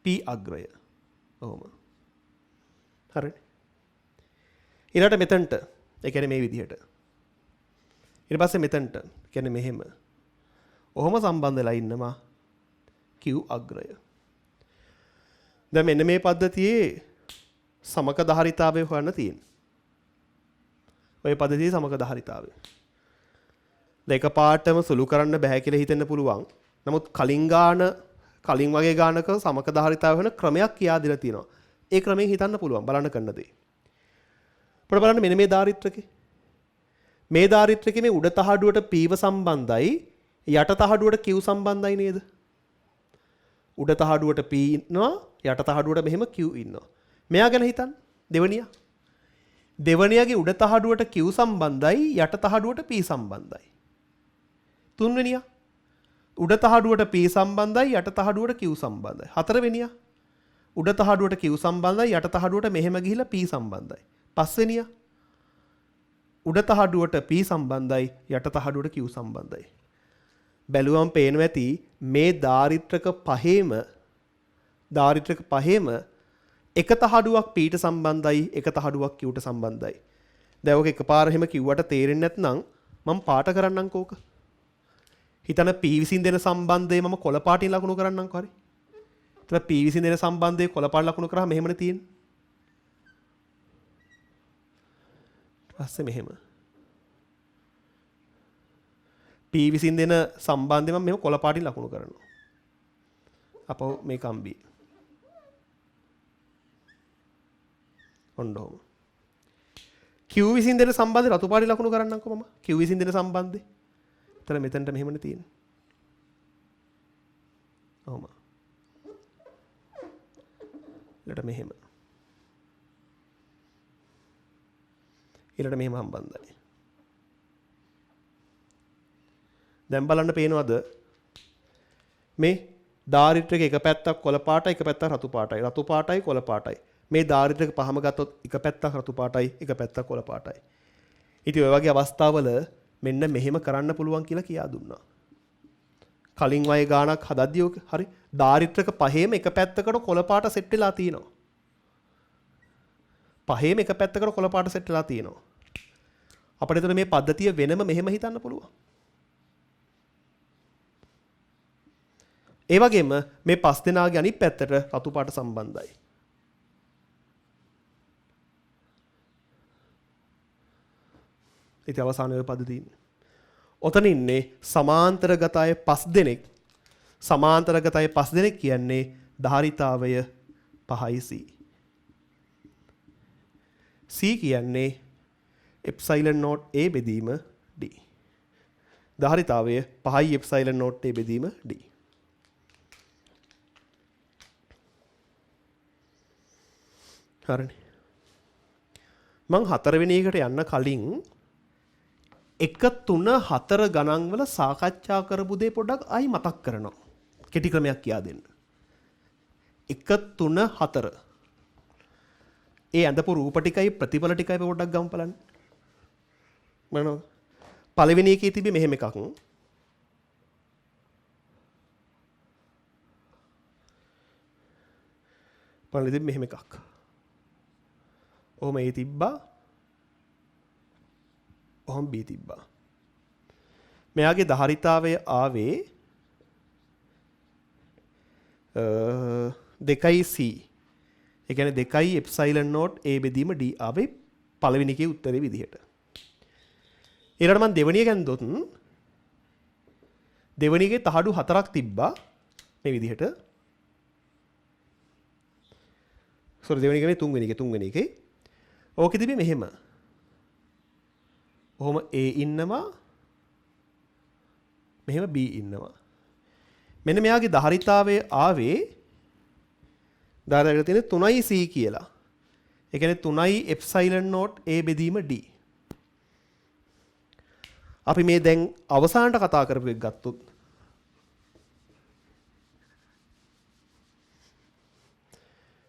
P අග්‍රය. ඔහොම. හරිනේ. ඊළඟට මෙතනට ඒ කියන්නේ මේ විදිහට. ඊට පස්සේ මෙතනට කියන්නේ මෙහෙම. ඔහොම සම්බන්ධ වෙලා ඉන්නවා Q අග්‍රය. දැන් මෙන්න මේ පද්ධතියේ සමක ධාරිතාවය හොයන්න තියෙනවා. ඔය පද්ධතියේ සමක ධාරිතාවය. දැන් එකපාරටම සුළු කරන්න බෑ කියලා හිතෙන්න පුළුවන්. නමුත් කලින් වගේ ගානක සමක ධාරිතාවය වෙන ක්‍රමයක් කියා දීලා තියෙනවා. ඒ ක්‍රමයෙන් හිතන්න පුළුවන් බලන්න කරන දේ. අපිට බලන්න මෙන්න මේ ධාරිත්‍රකේ. මේ ධාරිත්‍රකේ මේ උඩ තහඩුවට P සම්බන්ධයි යට තහඩුවට Q සම්බන්ධයි නේද? උඩ තහඩුවට P ඉන්නවා යට තහඩුවට මෙහෙම Q ඉන්නවා. මෙයා ගැන හිතන්න දෙවනියා. දෙවනියාගේ උඩ තහඩුවට Q සම්බන්ධයි යට තහඩුවට P සම්බන්ධයි. තුන්වෙනියා උඩ තහඩුවට P සම්බන්ධයි යට තහඩුවට Q සම්බන්ධයි. හතරවෙනියා උඩ තහඩුවට Q සම්බන්ධයි යට තහඩුවට මෙහෙම ගිහිලා P සම්බන්ධයි. පස්වෙනියා උඩ තහඩුවට P සම්බන්ධයි යට තහඩුවට Q සම්බන්ධයි. බැලුවම් පේනවා ඇති මේ ධාරිත්‍රක පහේම එක තහඩුවක් Pට සම්බන්ධයි එක තහඩුවක් Qට සම්බන්ධයි. දැන් ඔක එකපාර එහෙම කිව්වට තේරෙන්නේ නැත්නම් මම පාට කරන්නම්කෝ ඕක. හිතන P විසින් දෙන සම්බන්ධය මම කොළ පාටින් ලකුණු කරන්නම්කෝ හරි. එතන P විසින් දෙන සම්බන්ධය කොළ පාට ලකුණු කරාම මෙහෙමනේ තියෙන්නේ. ඊපස්සේ මෙහෙම P විසින් දෙන සම්බන්ධය මම මෙහෙම කොළ පාටින් ලකුණු කරනවා. අපෝ මේ කම්බි. ඔන්නෝම. Q විසින් දෙන සම්බන්ධය රතු පාටින් ලකුණු කරන්නම්කෝ මම. Q විසින් දෙන සම්බන්ධය. එතන මෙතනට මෙහෙමනේ තියෙන්නේ. ඔහොම. ඊළඟට මෙහෙම. ඊළඟට මෙහෙම සම්බන්ධයි. දැන් බලන්න පේනවද මේ ධාරිත්‍රක එක පැත්තක් කොළ පාටයි එක පැත්තක් රතු පාටයි. රතු පාටයි කොළ පාටයි. මේ ධාරිත්‍රක පහම ගත්තොත් එක පැත්තක් රතු පාටයි එක පැත්තක් කොළ පාටයි. ඉතින් ඔය වගේ අවස්ථාවල මෙන්න මෙහෙම කරන්න පුළුවන් කියලා කියා දුන්නා. කලින් වගේ ගානක් හදද්දී ඔක හරි ධාරිත්‍රක පහේම එක පැත්තකට කොළ පාට සෙට් වෙලා තියෙනවා. පහේම එක පැත්තකට කොළ පාට සෙට් වෙලා තියෙනවා. අපිට එතන මේ පද්ධතිය වෙනම මෙහෙම හිතන්න පුළුවන්. ඒ වගේම මේ පස් දෙනාගේ අනිත් පැත්තට රතු පාට සම්බන්ධයි. ඉතින් අවසානයේ පද්ධතිය ඔතන ඉන්නේ සමාන්තරගත අය 5 දෙනෙක්. සමාන්තරගත අය 5 දෙනෙක් කියන්නේ ධාරිතාවය 5යි C. C කියන්නේ එප්සයිලන් නෝට් A බෙදීම D. ධාරිතාවය 5යි එප්සයිලන් නෝට් A බෙදීම D. හරිනේ. මං 4 වෙනි එකට යන්න කලින් 1 3 4 ගණන් වල සාකච්ඡා කරපු දේ පොඩ්ඩක් ආයි මතක් කරනවා. කෙටි ක්‍රමයක් කියා දෙන්න. 1 3 4 ඒ අඳපු රූප ටිකයි ප්‍රතිඵල ටිකයි පොඩ්ඩක් ගමු බලන්න. මනෝ පළවෙනි එකේ තිබි මෙහෙම එකක්. පළවෙනි තිබි මෙහෙම එකක්. ඔහොම A තිබ්බා. ඔහොම B තිබ්බා. මෙයාගේ ධාරිතාවය ආවේ 2C. ඒ කියන්නේ 2 එප්සයිලන් නෝට් A බෙදීම D ආවේ පළවෙනි එකේ උත්තරේ විදිහට. ඊළඟට මම දෙවෙනි එක ගන්නදොත් දෙවෙනි එකේ තහඩු 4ක් තිබ්බා මේ විදිහට. දෙවෙනි එකේ තුන්වෙනි එකේ ඕකෙ තිබි මෙහෙම. ඔහොම A ඉන්නවා. මෙහෙම B ඉන්නවා. මෙන්න මෙයාගේ ධාරිතාවය ආවේ ධාරිතාවය තියෙන 3C කියලා. ඒ කියන්නේ 3 එප්සයිලන් නෝට් A බෙදීම D. අපි මේ දැන් අවසානට කතා කරපු එක ගත්තොත්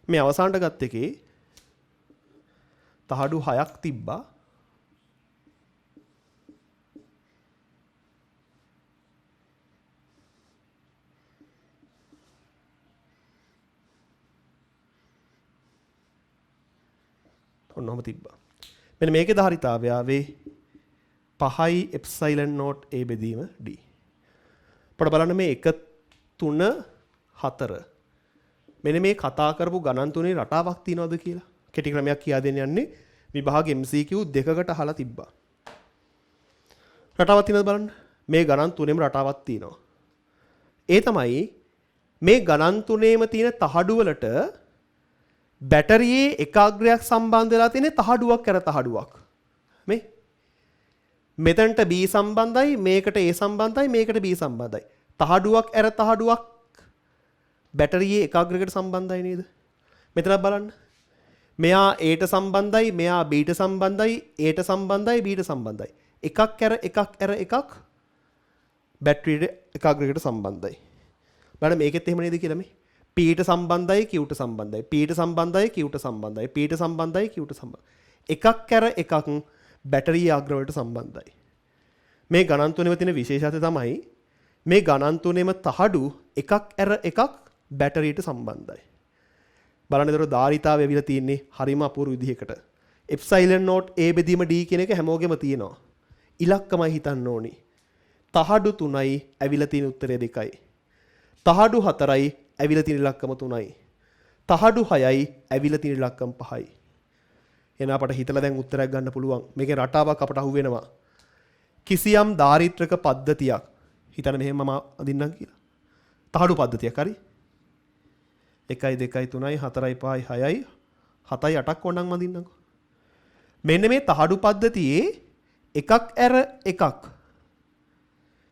මේ අවසානට ගත්ත එකේ තහඩු 6ක් තිබ්බා. ඔන්නෝම තිබ්බා. මෙන්න මේකේ ධාරිතාවය ආවේ 5 එප්සයිලන් නෝට් A බෙදීම D. අපිට බලන්න මේ 1 3 4 මෙන්න මේ කතා කරපු ගණන් තුනේ රටාවක් තියනවද කියලා කෙටි ක්‍රමයක් කියා දෙන්න යන්නේ. විභාග MCQ දෙකකට අහලා තිබ්බා. රටාවක් තියෙනවද බලන්න. මේ ගණන් තුනේම රටාවක් තියෙනවා. ඒ තමයි මේ ගණන් තුනේම තියෙන තහඩු වලට බැටරියේ එකාග්‍රයක් සම්බන්ධ වෙලා තියෙන තහඩුවක් කර තහඩුවක්. මේ මෙතනට B සම්බන්ධයි, මේකට A සම්බන්ධයි, මේකට B සම්බන්ධයි. තහඩුවක් ඇර තහඩුවක් බැටරියේ එකාග්‍රයකට සම්බන්ධයි නේද? මෙතන බලන්න. මෙයා Aට සම්බන්ධයි, මෙයා Bට සම්බන්ධයි, Aට සම්බන්ධයි, Bට සම්බන්ධයි. එකක් ඇර එකක් බැටරියේ එකාග්‍රයකට සම්බන්ධයි. බලන්න මේකෙත් එහෙම නේද කියලා මේ. Pට සම්බන්ධයි, Qට සම්බන්ධයි, Pට සම්බන්ධයි, Qට සම්බන්ධයි, Pට සම්බන්ධයි, Qට සම්බන්ධයි. එකක් ඇර එකක් බැටරියේ අග්‍ර වලට සම්බන්ධයි. මේ ගණන් තුනේම තියෙන විශේෂත්වය තමයි මේ ගණන් තුනේම තහඩු එකක් ඇර එකක් බැටරියට සම්බන්ධයි. බලන්න ඒතර ධාරිතාවය ඇවිල්ලා තියෙන්නේ හරිම අපූර්ව විදිහකට. එප්සයිලන් නෝට් A බෙදීම D කියන එක හැමෝගෙම තියෙනවා. ඉලක්කමයි හිතන්න ඕනි. තහඩු 3යි ඇවිල්ලා තියෙන උත්තරය 2යි. තහඩු 4යි ඇවිල්ලා තියෙන ඉලක්කම 3යි. තහඩු 6යි ඇවිල්ලා තියෙන ඉලක්කම 5යි. එන අපට හිතලා දැන් උත්තරයක් ගන්න පුළුවන්. මේකේ රටාවක් අපට අහු වෙනවා. කිසියම් දාරිත්‍රක පද්ධතියක් හිතන්න මෙහෙම මම අදින්නම් කියලා. තහඩු පද්ධතියක් හරි. 1යි 2යි 3යි 4යි 5යි 6යි 7යි 8ක් ඕනනම් මම අදින්නම්කෝ. මෙන්න මේ තහඩු පද්ධතියේ එකක් ඇර එකක්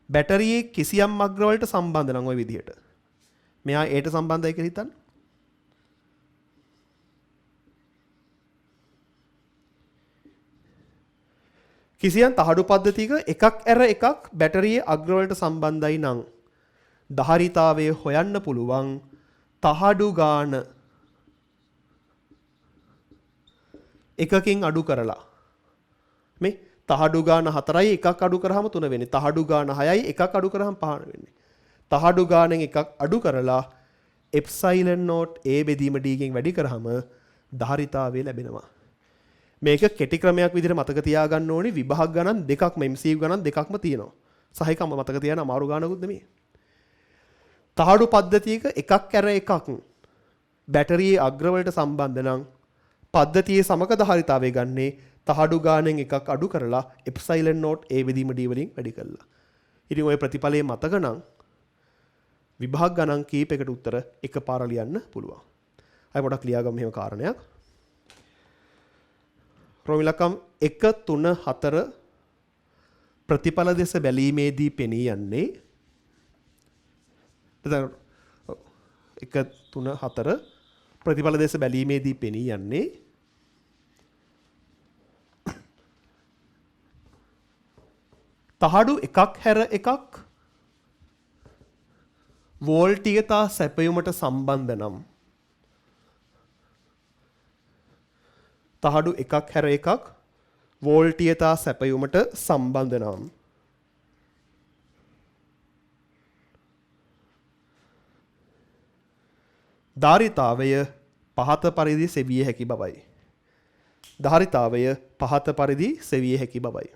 බැටරියේ කිසියම් අග්‍ර වලට සම්බන්ධ නම් ওই විදිහට. මෙයා Aට සම්බන්ධයි කියලා හිතන්න. කිසියම් තහඩු පද්ධතියක එකක් ඇර එකක් බැටරියේ අග්‍ර වලට සම්බන්ධයි නම් ධාරිතාවය හොයන්න පුළුවන් තහඩු ගාන එකකින් අඩු කරලා. මේ තහඩු ගාන 4යි එකක් අඩු කරාම 3 වෙන්නේ. තහඩු ගාන 6යි එකක් අඩු කරාම 5 වෙන්නේ. තහඩු ගානෙන් එකක් අඩු කරලා එප්සයිලන් නෝට් A බෙදීම D ගෙන් වැඩි කරාම ධාරිතාවය ලැබෙනවා. මේක කෙටි ක්‍රමයක් විදිහට මතක තියාගන්න ඕනේ. විභාග ගණන් දෙකක්ම MCQ ගණන් දෙකක්ම තියෙනවා. සහයකම මතක තියාගන්න අමාරු ගණනකුත් නෙමෙයි. තහඩු පද්ධතියක එකක් ඇර එකක් බැටරියේ අග්‍ර වලට සම්බන්ධ නම් පද්ධතියේ සමක ධාරිතාවය ගන්නේ තහඩු ගානෙන් එකක් අඩු කරලා එප්සයිලන් නෝට් A බෙදීම D වලින් වැඩි කරලා. ඉතින් ওই ප්‍රතිඵලයේ මතක නම් විභාග ගණන් කීපයකට උත්තර එකපාර ලියන්න පුළුවන්. අය පොඩක් ලියාගමු මෙහෙම කාරණයක්. රෝමිලකම් 1 3 4 ප්‍රතිඵල දෙස බැලීමේදී පෙනී යන්නේ 1 3 4 ප්‍රතිඵල දෙස බැලීමේදී පෙනී යන්නේ තහඩු එකක් හැර එකක් වෝල්ටීයතා සැපයුමට සම්බන්ධ නම් තහඩු එකක් හැර එකක් වෝල්ටීයතා සැපයුමට සම්බන්ධ නම් ධාරිතාවය පහත පරිදි සෙවිය හැකි බවයි. ධාරිතාවය පහත පරිදි සෙවිය හැකි බවයි.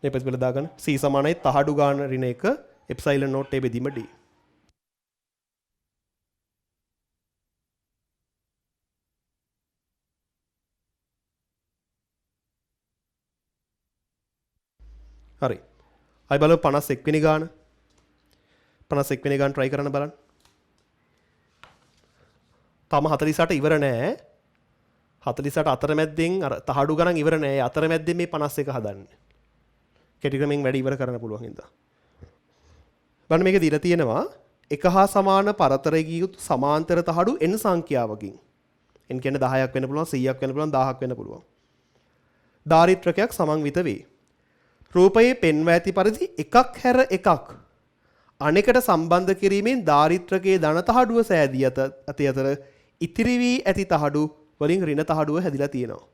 මේ ප්‍රතිඵල දාගන්න C සමානයි තහඩු ගාන ඍණ 1 එප්සයිලන් නෝට් A බෙදීම D. හරි. අය බලමු 51 වෙනි ගාන. 51 වෙනි ගාන try කරන්න බලන්න. තම 48 ඉවර නෑ. 48 අතරමැද්දෙන් අර තහඩු ගණන් ඉවර නෑ. අතරමැද්දෙන් මේ 51 හදන්නේ. කෙටි ක්‍රමෙන් වැඩි ඉවර කරන්න පුළුවන් හින්දා. බලන්න මේක දීලා තියෙනවා එක හා සමාන පරතරයක යුතු සමාන්තර තහඩු n සංඛ්‍යාවකින්. n කියන්නේ 10ක් වෙන්න පුළුවන්, 100ක් වෙන්න පුළුවන්, 1000ක් වෙන්න පුළුවන්. දාරිත්‍රකයක් සමන්විත වේ. රූපයේ පෙන්වා ඇති පරිදි එකක් හැර එකක් අනෙකට සම්බන්ධ කිරීමෙන් දාරිත්‍රකයේ ධන තහඩුව සෑදී අතර ඉතිරි වී ඇති තහඩු වලින් ඍණ තහඩුව හැදිලා තියෙනවා.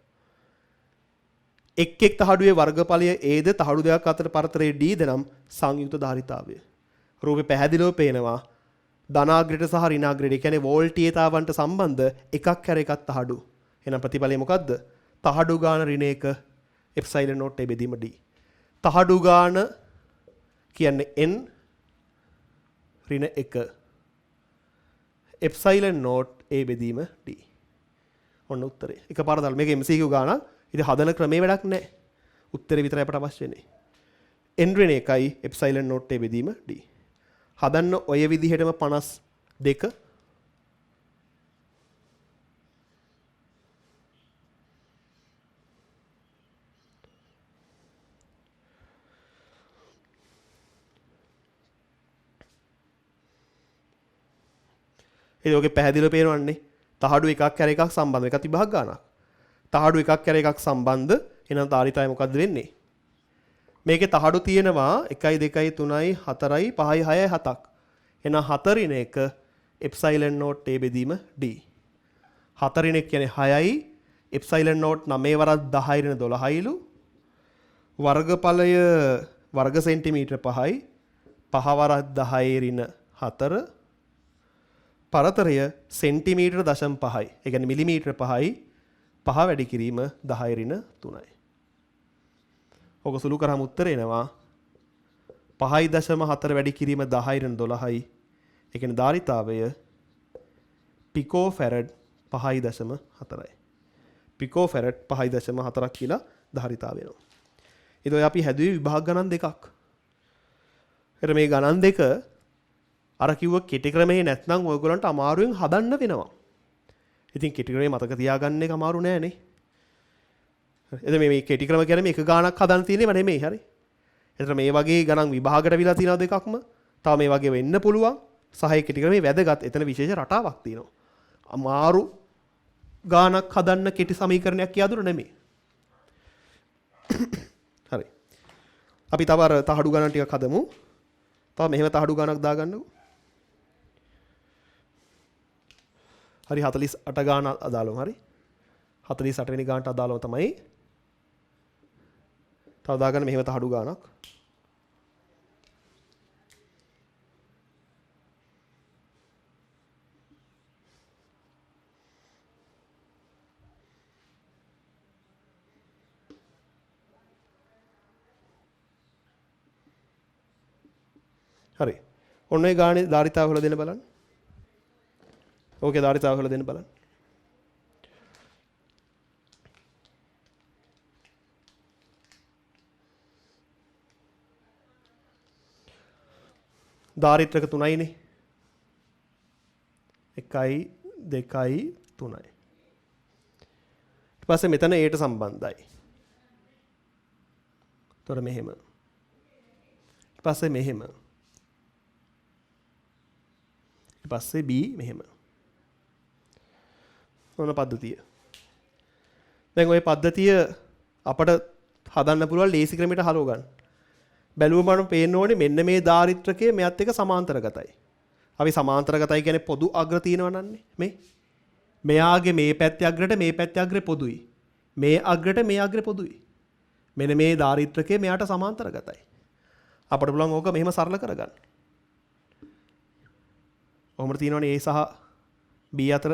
එක් එක් තහඩුවේ වර්ගඵලය A ද තහඩු දෙකක් අතර පරතරයේ D ද නම් සංයුක්ත ධාරිතාවය. රූපේ පැහැදිලිව පේනවා ධනාග්‍රයට සහ ඍණාග්‍රයට. ඒ කියන්නේ වෝල්ටීයතාවන්ට සම්බන්ධ එකක් හැර එකක් තහඩු. එහෙනම් ප්‍රතිඵලය මොකද්ද? තහඩු ගාන ඍණ 1 එප්සයිලන් නෝට් A බෙදීම D. තහඩු ගාන කියන්නේ n ඍණ 1 එප්සයිලන් නෝට් A බෙදීම D. ඔන්න උත්තරේ. එකපාරට දාලා මේක MCQ ගානක්. ඉතින් හදන ක්‍රමේ වැඩක් නැහැ. උත්තරේ විතරයි අපට අවශ්‍ය වෙන්නේ. n ඍණ 1යි එප්සයිලන් නෝට් A බෙදීම D. හදන්න ඔය විදිහටම 52 ඒකේ පැහැදිලිව පේනවන්නේ තහඩු එකක් කර එකක් සම්බන්ධ එකක් විභාග ගානක්. තහඩු එකක් කර එකක් සම්බන්ධ එහෙනම් ධාරිතය මොකද්ද වෙන්නේ? මේකේ තහඩු තියෙනවා 1 2 3 4 5 6 7ක්. එහෙනම් 4 ඍණ 1 එප්සයිලන් නෝට් A බෙදීම D. 4 ඍණ 1 කියන්නේ 6යි එප්සයිලන් නෝට් 9 වරක් 10 ඍණ 12යිලු වර්ගඵලය වර්ග සෙන්ටිමීටර 5යි 5 වරක් 10 ඍණ 4 පරතරය සෙන්ටිමීටර 0.5යි. ඒ කියන්නේ මිලිමීටර 5යි 5 වැඩි කිරීම 10 ඍණ 3යි. ඔක සුළු කරාම උත්තර එනවා 5.4 වැඩි කිරීම 10 ඍණ 12යි. ඒ කියන්නේ ධාරිතාවය පිකෝ ෆැරඩ් 5.4යි. පිකෝ ෆැරඩ් 5.4ක් කියලා ධාරිතාව වෙනවා. ඊට ඔය අපි හැදුවේ විභාග ගණන් දෙකක්. එතන මේ ගණන් දෙක අර කිව්ව කෙටි ක්‍රමේ නැත්නම් ඔයගොල්ලන්ට අමාරුවෙන් හදන්න වෙනවා. ඉතින් කෙටි ක්‍රමේ මතක තියාගන්න එක අමාරු නෑනේ. එතන මේ කෙටි ක්‍රම කියන්නේ මේක ගානක් හදන්න තියෙනව නෙමෙයි හරි. එතන මේ වගේ ගණන් විභාගයට විලා තියෙනවා දෙකක්ම. තව මේ වගේ වෙන්න පුළුවන්. සහ ඒ කෙටි ක්‍රමේ වැදගත්. එතන විශේෂ රටාවක් තියෙනවා. අමාරු ගානක් හදන්න කෙටි සමීකරණයක් කියදුර නෙමෙයි. හරි. අපි තව අර තහඩු ගණන් ටිකක් හදමු. තව මෙහෙම තහඩු ගණක් දාගන්නකෝ. හරි 48 ගාන අදාළව හරි 48 වෙනි ගානට අදාළව තමයි තව දාගන්න මෙහෙම තහඩු ගානක් හරි ඔන්න ඒ ගානේ ධාරිතාව හොල දෙන්න බලන්න ඕකේ ධාරිතාව හොල දෙන්න බලන්න ධාරිත්‍රක 3යිනේ 1යි 2යි 3යි ඊට පස්සේ මෙතන Aට සම්බන්ධයි එතකොට මෙහෙම ඊට පස්සේ මෙහෙම ඊට පස්සේ B මෙහෙම ඔන්න පද්ධතිය දැන් ওই පද්ධතිය අපට හදන්න පුළුවන් ලේසි ක්‍රමයකට හරව ගන්න බැලුවම මම පේන්න ඕනේ මෙන්න මේ ධාරිත්‍රකයේ මෙයත් එක්ක සමාන්තරගතයි. අපි සමාන්තරගතයි කියන්නේ පොදු අග්‍ර තියෙනවා නන්නේ මේ. මෙයාගේ මේ පැත්තේ අග්‍රට මේ පැත්තේ අග්‍රේ පොදුයි. මේ අග්‍රට මේ අග්‍රේ පොදුයි. මෙන්න මේ ධාරිත්‍රකයේ මෙයාට සමාන්තරගතයි. අපිට පුළුවන් ඕක මෙහෙම සරල කරගන්න. ඔහොම තියෙනවනේ A සහ B අතර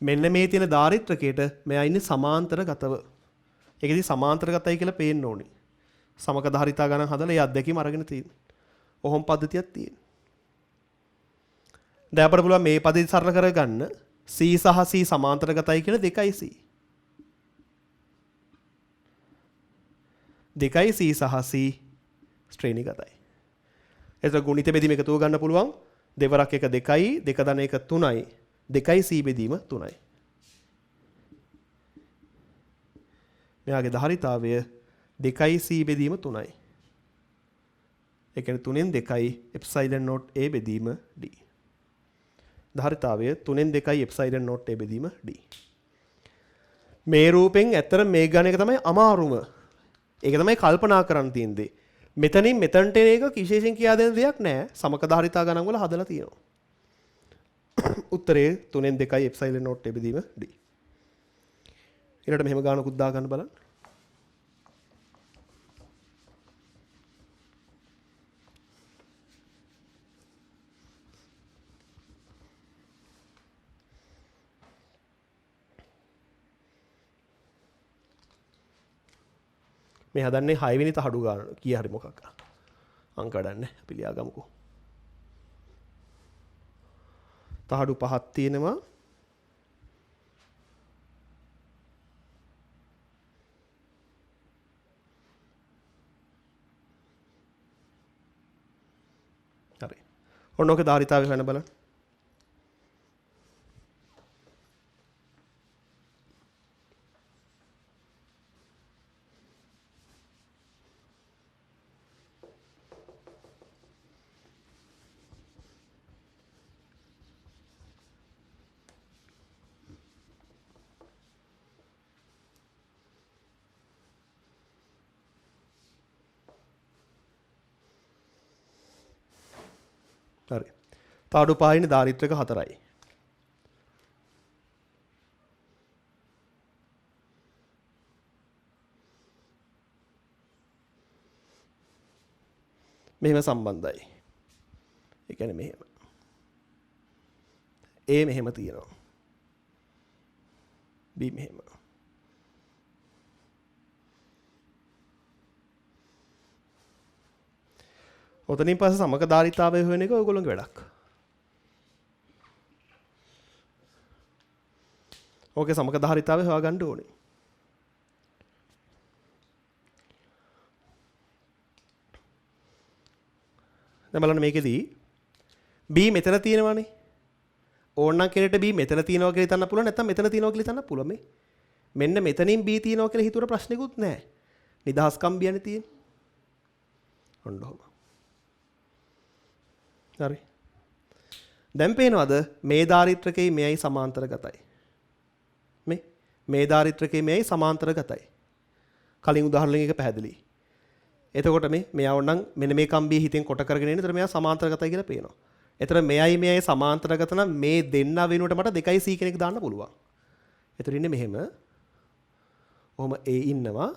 මෙන්න මේ තියෙන ධාරිත්‍රකයට මෙයා ඉන්නේ සමාන්තරගතව. ඒකෙදි සමාන්තරගතයි කියලා පේන්න ඕනේ. සමක ධාරිතා ගණන් හදලා ඒ අත්දැකීම අරගෙන තියෙනවා. ඔහොම පද්ධතියක් තියෙනවා. දැන් අපිට පුළුවන් මේ පද්ධතිය සරල කරගන්න C සහ C සමාන්තරගතයි කියන 2යි C. 2යි C සහ C ශ්‍රේණිගතයි. එතකොට ගුණිත බෙදීම එකතුව ගන්න පුළුවන්. දෙවරක් එක 2යි 2 ධන 1 3යි 2යි C බෙදීම 3යි. මෙයාගේ ධාරිතාවය 2යි C බෙදීම 3යි. ඒ කියන්නේ 3න් 2යි එප්සයිලන් නෝට් A බෙදීම D. ධාරිතාවය 3න් 2යි එප්සයිලන් නෝට් A බෙදීම D. මේ රූපෙන් ඇත්තට මේ ගණ එක තමයි අමාරුම. ඒක තමයි කල්පනා කරන්න තියෙන්නේ. මෙතනින් මෙතනට එන එක කිසිසේකින් කියා දෙන්න දෙයක් නැහැ. සමක ධාරිතා ගණන් වල හදලා තියෙනවා. උත්තරේ 3න් 2යි එප්සයිලන් නෝට් A බෙදීම D. ඊළඟට මෙහෙම ගානකුත් දා ගන්න බලන්න. මේ හදන්නේ 6 වෙනි තහඩු ගන්න කී හරි මොකක් අංක ගන්න අපි ලියා ගමුකෝ. තහඩු 5ක් තියෙනවා. හරි. ඔන්න ඔක ධාරිතාවය හොයන්න බලන්න. හරි. තහඩු 5 ඉන්නේ ධාරිත්‍රක 4යි. මෙහෙම සම්බන්ධයි. ඒ කියන්නේ මෙහෙම. A මෙහෙම තියෙනවා. B මෙහෙම. ඔතනින් පස්සේ සමක ධාරිතාවය හොයන එක ඔයගොල්ලෝගේ වැඩක්. ඕකේ සමක ධාරිතාවය හොයාගන්න ඕනේ. දැන් බලන්න මේකෙදී B මෙතන තියෙනවානේ. ඕනනම් කෙනෙක්ට B මෙතන තියෙනවා කියලා හිතන්න පුළුවන් නැත්නම් මෙතන තියෙනවා කියලා හිතන්න පුළුවන් මේ. මෙන්න මෙතනින් B තියෙනවා කියලා හිතුවට ප්‍රශ්නෙකුත් නැහැ. නිදහස්කම් බියනේ තියෙන්නේ. ඔන්න ඔහොම. හරි. දැන් පේනවද මේ ධාරිත්‍රකේ මෙයයි සමාන්තරගතයි. මේ ධාරිත්‍රකේ මෙයයි සමාන්තරගතයි. කලින් උදාහරණයක පැහැදිලි. එතකොට මෙයා වොන්නම් මෙන්න මේ කම්බිය හිතෙන් කොට කරගෙන ඉන්නේ. ඒතර මෙයා සමාන්තරගතයි කියලා පේනවා. ඒතර මෙයයි සමාන්තරගත නම් මේ දෙන්න වෙනුවට මට 2c කෙනෙක් දාන්න පුළුවන්. ඒතර ඉන්නේ මෙහෙම. ඔහොම A ඉන්නවා.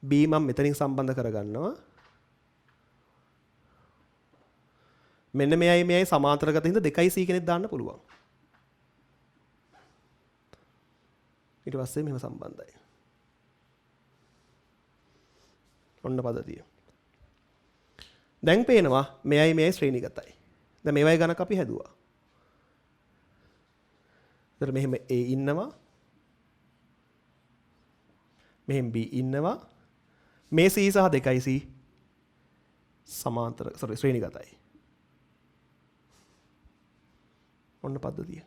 B මම මෙතනින් සම්බන්ධ කරගන්නවා. මෙන්න මෙයයි සමාන්තරගත හින්දා 2c කෙනෙක් දාන්න පුළුවන්. ඊට පස්සේ මෙහෙම සම්බන්ධයි. ඔන්න පදතිය. දැන් පේනවා මෙයයි ශ්‍රේණිගතයි. දැන් මේවයි ගණක අපි හැදුවා. ඊට මෙහෙම A ඉන්නවා. මෙහෙම B ඉන්නවා. මේ C සහ 2c සමාන්තර ශ්‍රේණිගතයි. ඔන්න පද්ධතිය.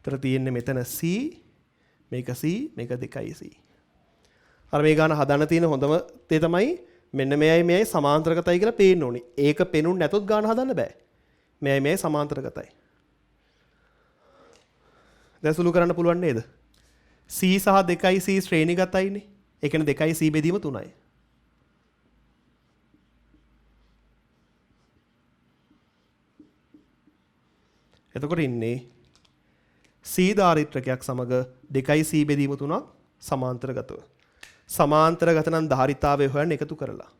ඊට තියෙන්නේ මෙතන C මේක C මේක 2c. අර මේ ගාන හදන්න තියෙන හොඳම දේ තමයි මෙන්න මෙයයි සමාන්තරගතයි කියලා පේන්න ඕනේ. ඒක පේනුනේ නැතොත් ගාන හදන්න බෑ. මෙයයි සමාන්තරගතයි. දැන් සුළු කරන්න පුළුවන් නේද? C සහ 2c ශ්‍රේණිගතයිනේ. ඒ කියන්නේ 2c බෙදීම 3යි. එතකොට ඉන්නේ C ධාරිත්‍රකයක් සමග 2c බෙදීම 3ක් සමාන්තරගතව. සමාන්තරගත නම් ධාරිතාවය හොයන්න එකතු කරලා.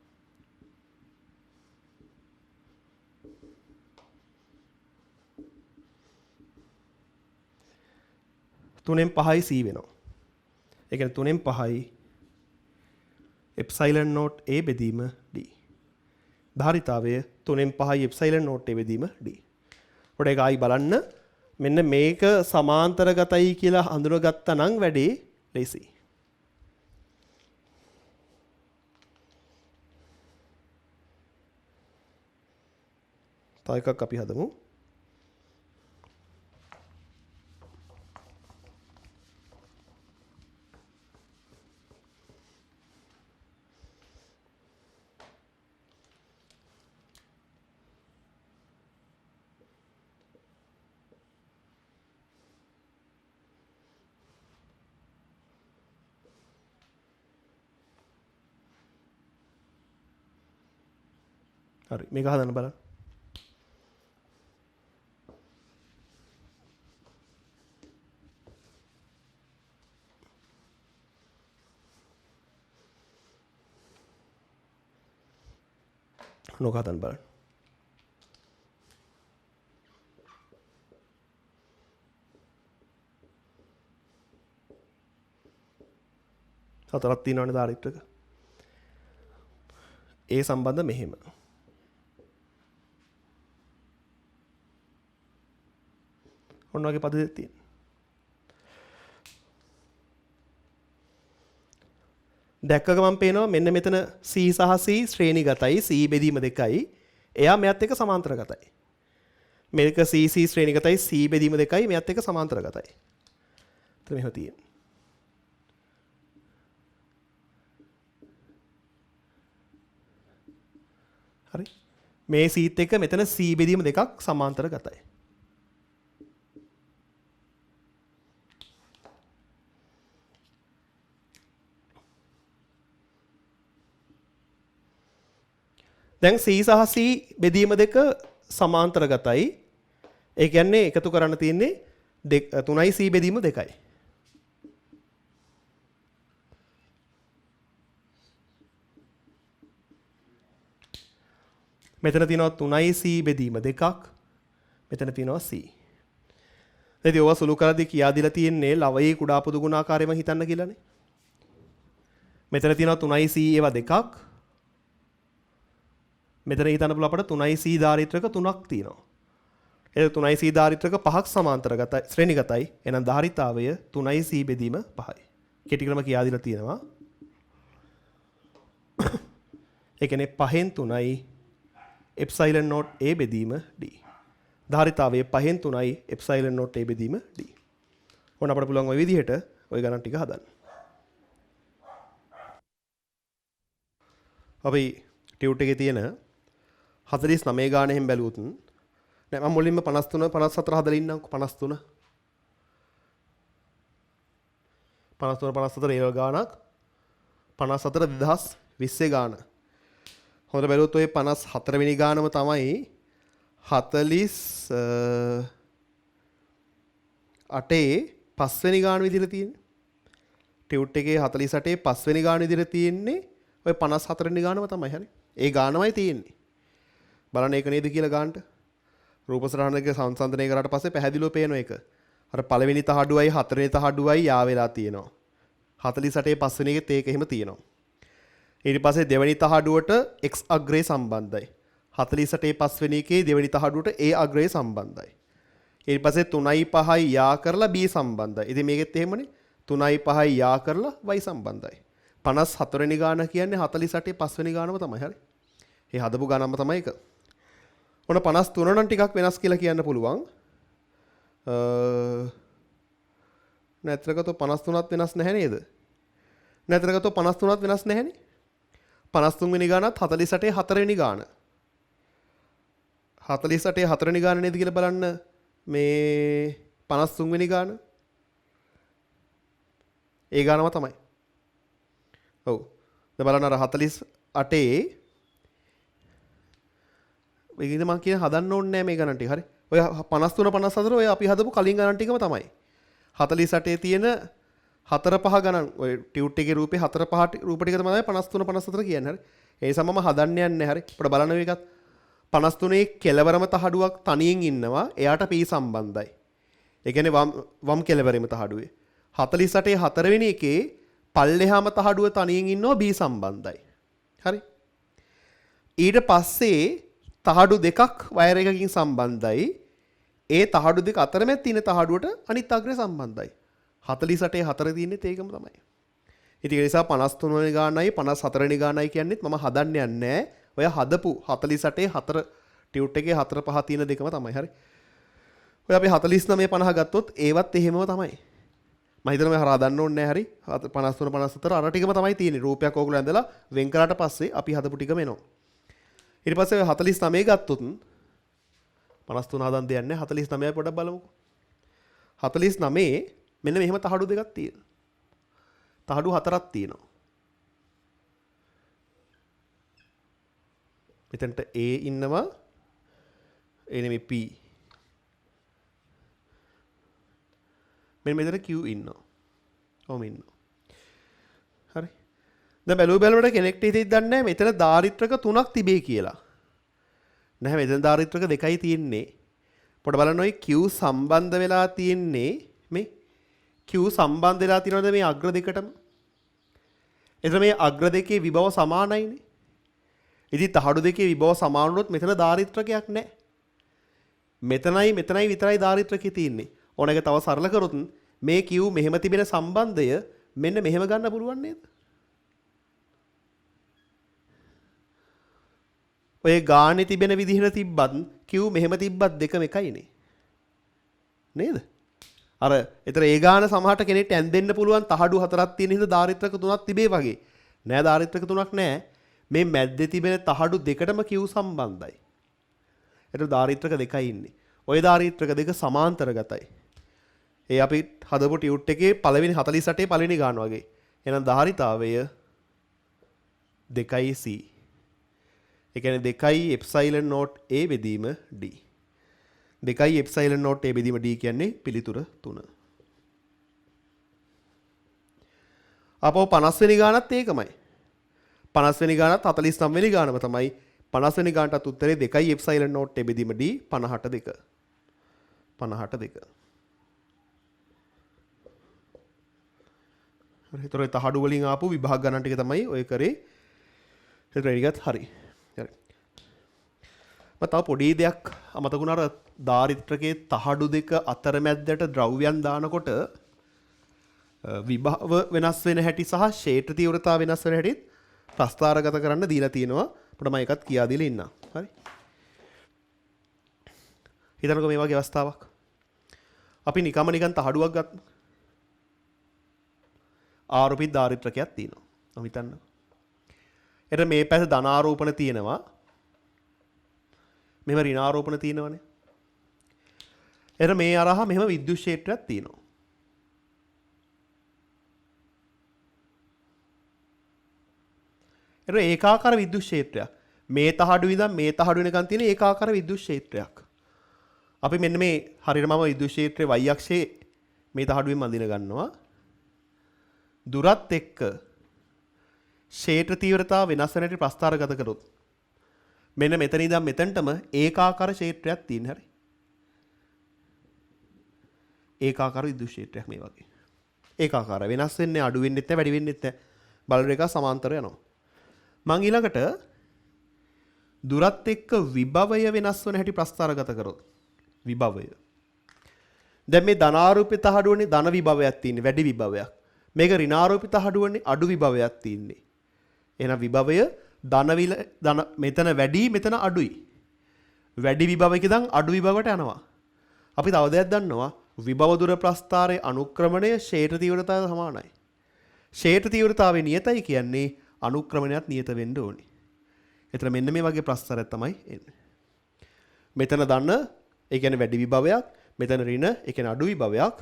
තුනෙන් 5යි C වෙනවා. ඒ කියන්නේ තුනෙන් 5යි එප්සයිලන් නෝට් A බෙදීම D. ධාරිතාවය තුනෙන් 5යි එප්සයිලන් නෝට් A බෙදීම D. ඔඩ ඒක ආයි බලන්න මෙන්න මේක සමාන්තරගතයි කියලා හඳුනගත්තා නම් වැඩේ ලේසි. තව එකක් අපි හදමු. හරි මේක හදන්න බලන්න. නොක හදන්න බලන්න. හතරක් තියෙනවනේ දාරිත්‍රක. ඒ සම්බන්ධ මෙහෙම. ඔන්න ඔයගේ පද දෙකක් තියෙනවා. දැක්ක ගමන් පේනවා මෙන්න මෙතන C සහ C ශ්‍රේණිගතයි, C බෙදීම දෙකයි. එයා මෙයත් එක්ක සමාන්තරගතයි. මේක C ශ්‍රේණිගතයි, C බෙදීම දෙකයි, මෙයත් එක්ක සමාන්තරගතයි. එතන මෙහෙම තියෙනවා. හරි. මේ C එක මෙතන C බෙදීම දෙකක් සමාන්තරගතයි. දැන් C සහ C බෙදීම දෙක සමාන්තරගතයි. ඒ කියන්නේ එකතු කරන්න තියෙන්නේ 3යි C බෙදීම 2යි. මෙතන තියෙනවා 3යි C බෙදීම 2ක්. මෙතන තියෙනවා C. ඉතින් ඔය සුළු කරද්දී කියා දීලා තියෙන්නේ ලවයේ කුඩා පොදු ගුණාකාරයම හිතන්න කියලානේ. මෙතන තියෙනවා 3යි C ඒවා 2ක්. මෙතන හිතන්න පුළුවන් අපිට 3C ධාරිත්‍රක 3ක් තියෙනවා. ඒ 3C ධාරිත්‍රක 5ක් සමාන්තරගතයි ශ්‍රේණිගතයි. එහෙනම් ධාරිතාවය 3C බෙදීම 5යි. කෙටි ක්‍රම කියා දීලා තියෙනවා. ඒ කියන්නේ 5න් 3යි එප්සයිලන් නෝට් A බෙදීම D. ධාරිතාවය 5න් 3යි එප්සයිලන් නෝට් A බෙදීම D. ඕන අපිට පුළුවන් ওই විදිහට ওই ගණන් ටික හදන්න. අපි ටියුට් එකේ තියෙන 49 ගානෙන් බැලුවොත් නෑ මම මුලින්ම 53 54 හදලා ඉන්නම්කො 53 ඒවල් ගානක් 54 2020 ගාන හොඳට බැලුවොත් ඔය 54 වෙනි ගානම තමයි 48 පස්වෙනි ගාන විදිහට තියෙන්නේ ටියුට් එකේ 48 පස්වෙනි ගාන විදිහට තියෙන්නේ ඔය 54 වෙනි ගානම තමයි හරි ඒ ගානමයි තියෙන්නේ බලන්න ඒක නේද කියලා ගන්නට රූප සටහනක සංසන්දනය කරාට පස්සේ පැහැදිලිව පේන එක. අර පළවෙනි තහඩුවයි හතරවෙනි තහඩුවයි යා වෙලා තියෙනවා. 48 පස්වෙනි එකෙත් ඒක එහෙම තියෙනවා. ඊට පස්සේ දෙවෙනි තහඩුවට x අග්‍රය සම්බන්ධයි. 48 පස්වෙනි එකේ දෙවෙනි තහඩුවට a අග්‍රය සම්බන්ධයි. ඊට පස්සේ 3යි 5යි යා කරලා b සම්බන්ධයි. ඉතින් මේකෙත් එහෙමනේ 3යි 5යි යා කරලා y සම්බන්ධයි. 54 වෙනි ගාන කියන්නේ 48 පස්වෙනි ගානම තමයි හරි. ඒ හදපු ගානම තමයි ඒක. ඔන්න 53 නම් ටිකක් වෙනස් කියලා කියන්න පුළුවන්. නැත්තරගතෝ 53ත් වෙනස් නැහැ නේද? නැත්තරගතෝ 53ත් වෙනස් නැහැනේ. 53 වෙනි ගානත් 48 4වෙනි ගාන. 48 4වෙනි ගාන නේද කියලා බලන්න මේ 53 වෙනි ගාන. ඒ ගානම තමයි. ඔව්. දැන් බලන්න අර 48 මේකද මම කියන හදන්න ඕනේ නැහැ මේ ගණන් ටික. හරි. ඔය 53 54 ඔය අපි හදපු කලින් ගණන් ටිකම තමයි. 48 තියෙන 4 5 ගණන් ඔය ටියුට් එකේ රූපේ 4 5 රූප ටික තමයි 53 54 කියන්නේ. හරි. ඒ නිසා මම හදන්න යන්නේ. හරි. අපිට බලන්න මේකත් 53 කෙලවරම තහඩුවක් තනියෙන් ඉන්නවා. එයාට p සම්බන්ධයි. ඒ කියන්නේ වම් කෙලවරෙම තහඩුවේ. 48 4වෙනි එකේ පල්ලෙහාම තහඩුව තනියෙන් ඉන්නවා b සම්බන්ධයි. හරි. ඊට පස්සේ තහඩු දෙකක් වයර් එකකින් සම්බන්ධයි. ඒ තහඩු දෙක අතරමැද තියෙන තහඩුවට අනිත් අග්‍රය සම්බන්ධයි. 48 4 තියෙන්නේ ඒකම තමයි. ඉතින් ඒ නිසා 53 වෙනි ගානයි 54 වෙනි ගානයි කියන්නේත් මම හදන්න යන්නේ ඔය හදපු 48 4 ටියුට් එකේ 4 5 තියෙන දෙකම තමයි. හරි. ඔය අපි 49 50 ගත්තොත් ඒවත් එහෙමම තමයි. මම හිතනවා මේ හරහා ඕනේ නැහැ. හරි. 53 54 අර ටිකම තමයි තියෙන්නේ. රූපයක් ඕගොල්ලෝ ඇඳලා වෙන් කරාට පස්සේ අපි හදපු ටිකම එනවා. ඊට පස්සේ 49 ගත්තොත් 53 හදන් දෙන්නේ නැහැ 49 පොඩ්ඩක් බලමුකෝ 49 මෙන්න මෙහෙම තහඩු දෙකක් තියෙනවා තහඩු හතරක් තියෙනවා මෙතනට A ඉන්නවා A නෙමෙයි P මෙතන Q ඉන්නවා ඔහොම ඉන්නවා හරි දැන් බැලුවට කෙනෙක්ට හිතෙද්ද දන්නේ මෙතන ධාරිත්‍රක 3ක් තිබේ කියලා. නැහැ මෙතන ධාරිත්‍රක 2යි තියෙන්නේ. පොඩ බලන්න ඔය Q සම්බන්ධ වෙලා තියෙන්නේ මේ Q සම්බන්ධ වෙලා තියෙනවද මේ අග්‍ර දෙකටම? එතන මේ අග්‍ර දෙකේ විභව සමානයිනේ. ඉතින් තහඩු දෙකේ විභව සමාන වුණොත් මෙතන දාරිත්‍රකයක් නැහැ. මෙතනයි විතරයි දාරිත්‍රකේ තියෙන්නේ. ඕන එක තව සරල කරොත් මේ Q මෙහෙම තිබෙන සම්බන්ධය මෙන්න මෙහෙම ගන්න පුළුවන් නේද? ඔය ගානේ තිබෙන විදිහට තිබ්බත් Q මෙහෙම තිබ්බත් දෙකම එකයිනේ. නේද? අර ඒතර ඒ ගාන සමහරට කෙනෙක්ට ඇන් දෙන්න පුළුවන් තහඩු හතරක් තියෙන හින්දා දාරිත්‍රක තුනක් තිබේ වගේ. නෑ දාරිත්‍රක තුනක් නෑ. මේ මැද්දේ තිබෙන තහඩු දෙකටම Q සම්බන්ධයි. ඒතර දාරිත්‍රක දෙකයි ඉන්නේ. ওই දාරිත්‍රක දෙක සමාන්තරගතයි. ඒ අපි හදපු ටියුට් එකේ පළවෙනි 48 පළවෙනි ගාන වගේ. එහෙනම් ධාරිතාවය 2c. ඒ කියන්නේ 2 එප්සයිලන් නෝට් a බෙදීම d. 2 එප්සයිලන් නෝට් a බෙදීම d කියන්නේ පිළිතුර 3. අපෝ 50 වෙනි ගානත් ඒකමයි. 50 වෙනි ගානත් 49 වෙනි ගානම තමයි. 50 වෙනි ගානටත් උත්තරේ 2 එප්සයිලන් නෝට් a බෙදීම d 52. 52. හරි. ඒතර ඒ තහඩු වලින් ආපු විභාග ගණන් ටික තමයි ඔය කරේ. ඒතර ඊගත් හරි. හරි. මම තව පොඩි දෙයක් අමතක වුණා. අර දාරිත්‍රකයේ තහඩු දෙක අතරමැද්දට ද්‍රව්‍යයන් දානකොට විභව වෙනස් වෙන හැටි සහ ක්ෂේත්‍ර තීව්‍රතාව වෙනස් වෙන හැටිත් ප්‍රස්ථාරගත කරන්න දීලා තියෙනවා. අපිට මම ඒකත් කියා දීලා ඉන්නම්. හරි. හිතන්නකෝ මේ වගේ අවස්ථාවක්. අපි නිකන් තහඩුවක් ගත්තා. ආරෝපිත දාරිත්‍රකයක් තියෙනවා. මම හිතන්න. එතන මේ පැත්ත ධනාරෝපණ තියෙනවා. මෙහෙම ඍණාරෝපණ තියෙනවනේ. එතන මේ අරහා මෙහෙම විද්‍යුත් ක්ෂේත්‍රයක් තියෙනවා. එතන ඒකාකාර විද්‍යුත් ක්ෂේත්‍රයක්. මේ තහඩුවේ ඉඳන් මේ තහඩුව වෙනකන් තියෙන ඒකාකාර විද්‍යුත් ක්ෂේත්‍රයක්. අපි මෙන්න මේ හරියට මම විද්‍යුත් ක්ෂේත්‍රයේ y අක්ෂයේ මේ තහඩුවෙන් අඳින ගන්නවා. දුරත් එක්ක ක්ෂේත්‍ර තීව්‍රතාව වෙනස් වෙන හැටි ප්‍රස්ථාරගත කරොත් මෙන්න මෙතන ඉඳන් මෙතනටම ඒකාකාර ක්ෂේත්‍රයක් තියෙන හැරි. ඒකාකාර විද්‍යුත් ක්ෂේත්‍රයක් මේ වගේ. ඒකාකාර වෙනස් වෙන්නේ අඩු වෙන්නෙත් නැහැ වැඩි වෙන්නෙත් නැහැ. බල රේඛා සමාන්තර යනවා. මං ඊළඟට දුරත් එක්ක විභවය වෙනස් වෙන හැටි ප්‍රස්ථාරගත කරොත් විභවය. දැන් මේ ධනාරූපී තහඩුවනේ ධන විභවයක් තියෙන්නේ වැඩි විභවයක්. මේක ඍණාරෝපිත තහඩුවනේ අඩු විභවයක් තියෙන්නේ. එහෙනම් විභවය ධන මෙතන වැඩි මෙතන අඩුයි. වැඩි විභවයක ඉඳන් අඩු විභවයට යනවා. අපි තව දෙයක් දන්නවා විභව දුර ප්‍රස්ථාරයේ අනුක්‍රමණය ක්ෂේත්‍ර තීව්‍රතාවය සමානයි. ක්ෂේත්‍ර තීව්‍රතාවය නියතයි කියන්නේ අනුක්‍රමණයත් නියත වෙන්න ඕනේ. එතන මෙන්න මේ වගේ ප්‍රස්ථාරයක් තමයි එන්නේ. මෙතන දන්න ඒ කියන්නේ වැඩි විභවයක් මෙතන ඍණ ඒ කියන්නේ අඩු විභවයක්.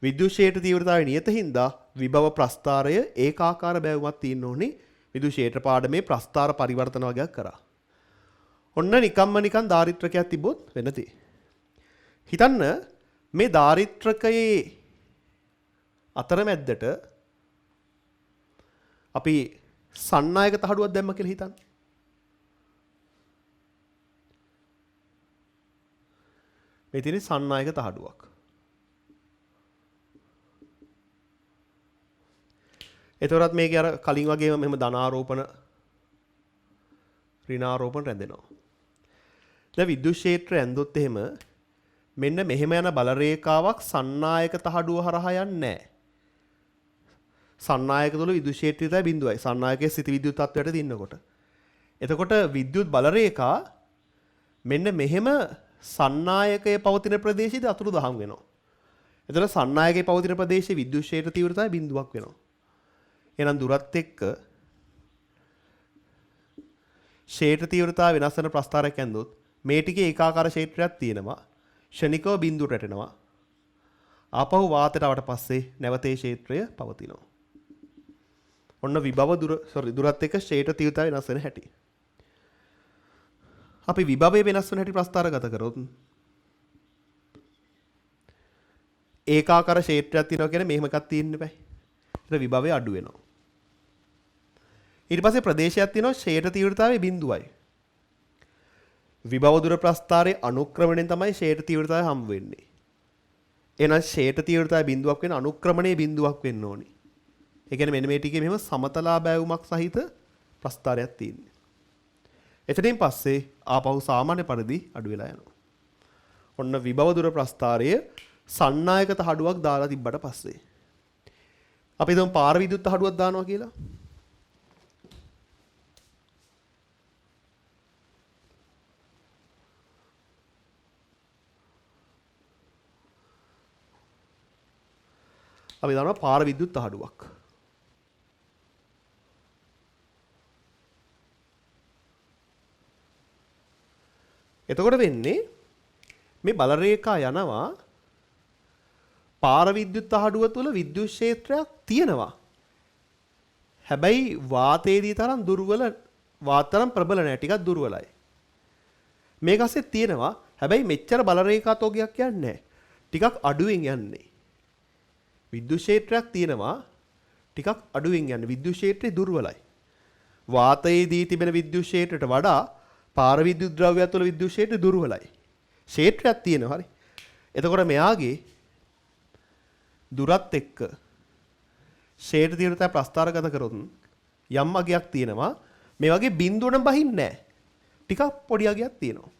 විද්‍යුත් ක්ෂේත්‍ර තීව්‍රතාවය නියත හින්දා විභව ප්‍රස්ථාරය ඒකාකාර බැවුමක් තියෙන්න ඕනේ. විද්‍යුත් ක්ෂේත්‍ර පාඩමේ ප්‍රස්ථාර පරිවර්තන වගේක් කරා. ඔන්න නිකන් දාරිත්‍රකයක් තිබ්බොත් වෙනදී. හිතන්න මේ දාරිත්‍රකයේ අතරමැද්දට අපි සන්නායක තහඩුවක් දැම්ම කියලා හිතන්න. මේ තියෙන සන්නායක තහඩුවක්. එතකොටත් මේකේ අර කලින් වගේම මෙහෙම ධනාරෝපණ ඍණාරෝපණ රැඳෙනවා. දැන් විද්‍යුත් ක්ෂේත්‍රය ඇඳොත් එහෙම මෙන්න මෙහෙම යන බල රේඛාවක් සන්නායක තහඩුව හරහා යන්නේ නැහැ. සන්නායක තුල විද්‍යුත් ක්ෂේත්‍රය තමයි බිඳුවයි. සන්නායකයේ ස්ථිති විද්‍යුත් තත්ත්වයට දිනනකොට. එතකොට විද්‍යුත් බල රේඛා මෙන්න මෙහෙම සන්නායකයේ පවතින ප්‍රදේශයේදී අතුරුදහන් වෙනවා. එතකොට සන්නායකයේ පවතින ප්‍රදේශයේ විද්‍යුත් ක්ෂේත්‍ර තීව්‍රතාවය බිඳුවක් වෙනවා. එහෙනම් දුරත් එක්ක ක්ෂේත්‍ර තීව්‍රතාවය වෙනස් වෙන ප්‍රස්ථාරයක් ඇඳුත් මේ ටිකේ ඒකාකාර ක්ෂේත්‍රයක් තියෙනවා. ක්ෂණිකව බිඳුවට රැටෙනවා. ආපහු වාතයට ආවට පස්සේ නැවතේ ක්ෂේත්‍රය පවතිනවා. ඔන්න විභව දුරත් එක්ක ක්ෂේත්‍ර තීව්‍රතාවය වෙනස් වෙන හැටි. අපි විභවය වෙනස් වෙන හැටි ප්‍රස්ථාරගත කරොත් ඒකාකාර ක්ෂේත්‍රයක් තියෙනවා කියන්නේ මෙහෙම එකක් තියෙන්න බෑ. ඒතර විභවය අඩු වෙනවා. ඊට පස්සේ ප්‍රදේශයක් තියෙනවා ක්ෂේත්‍ර තීව්‍රතාවය බිඳුවයි. විභව දුර ප්‍රස්ථාරයේ අනුක්‍රමණයෙන් තමයි ක්ෂේත්‍ර තීව්‍රතාවය හම්බ වෙන්නේ. එහෙනම් ක්ෂේත්‍ර තීව්‍රතාවය බිඳුවක් වෙන අනුක්‍රමණයේ බිඳුවක් වෙන්න ඕනි. ඒ කියන්නේ මෙන්න මේ ටිකේ මෙහෙම සමතලා බැවුමක් සහිත ප්‍රස්ථාරයක් තියෙන්නේ. එතනින් පස්සේ ආපහු සාමාන්‍ය පරිදි අඩු වෙලා යනවා. ඔන්න විභව දුර ප්‍රස්ථාරයේ සන්නායක තහඩුවක් දාලා තිබ්බට පස්සේ අපි හිතමු පාර විද්‍යුත් තහඩුවක් දානවා කියලා. අපි දානවා පාර විද්‍යුත් තහඩුවක්. එතකොට වෙන්නේ මේ බල රේඛා යනවා පාර විද්‍යුත් තහඩුව තුල විද්‍යුත් ක්ෂේත්‍රයක් තියෙනවා. හැබැයි වාතයේදී තරම් දුර්වල වාතරම් ප්‍රබල නැහැ, ටිකක් දුර්වලයි. මේක ඇස්සේ තියෙනවා. හැබැයි මෙච්චර බල රේඛා තෝගයක් යන්නේ නැහැ. ටිකක් අඩුවෙන් යන්නේ. විද්‍යුත් ක්ෂේත්‍රයක් තියෙනවා. ටිකක් අඩුවෙන් යන්නේ. විද්‍යුත් ක්ෂේත්‍රය දුර්වලයි. වාතයේදී තිබෙන විද්‍යුත් ක්ෂේත්‍රයට වඩා පාර විද්‍යුත් ද්‍රව්‍යය තුළ විද්‍යුත් ක්ෂේත්‍රය දුර්වලයි. ක්ෂේත්‍රයක් තියෙනවා. හරි. එතකොට මෙයාගේ දුරත් එක්ක ක්ෂේත්‍ර තීව්‍රතාවය ප්‍රස්ථාරගත කරොත් යම් අගයක් තියෙනවා. මේ වගේ බිඳුවන බහින්නේ නැහැ. ටිකක් පොඩි අගයක් තියෙනවා.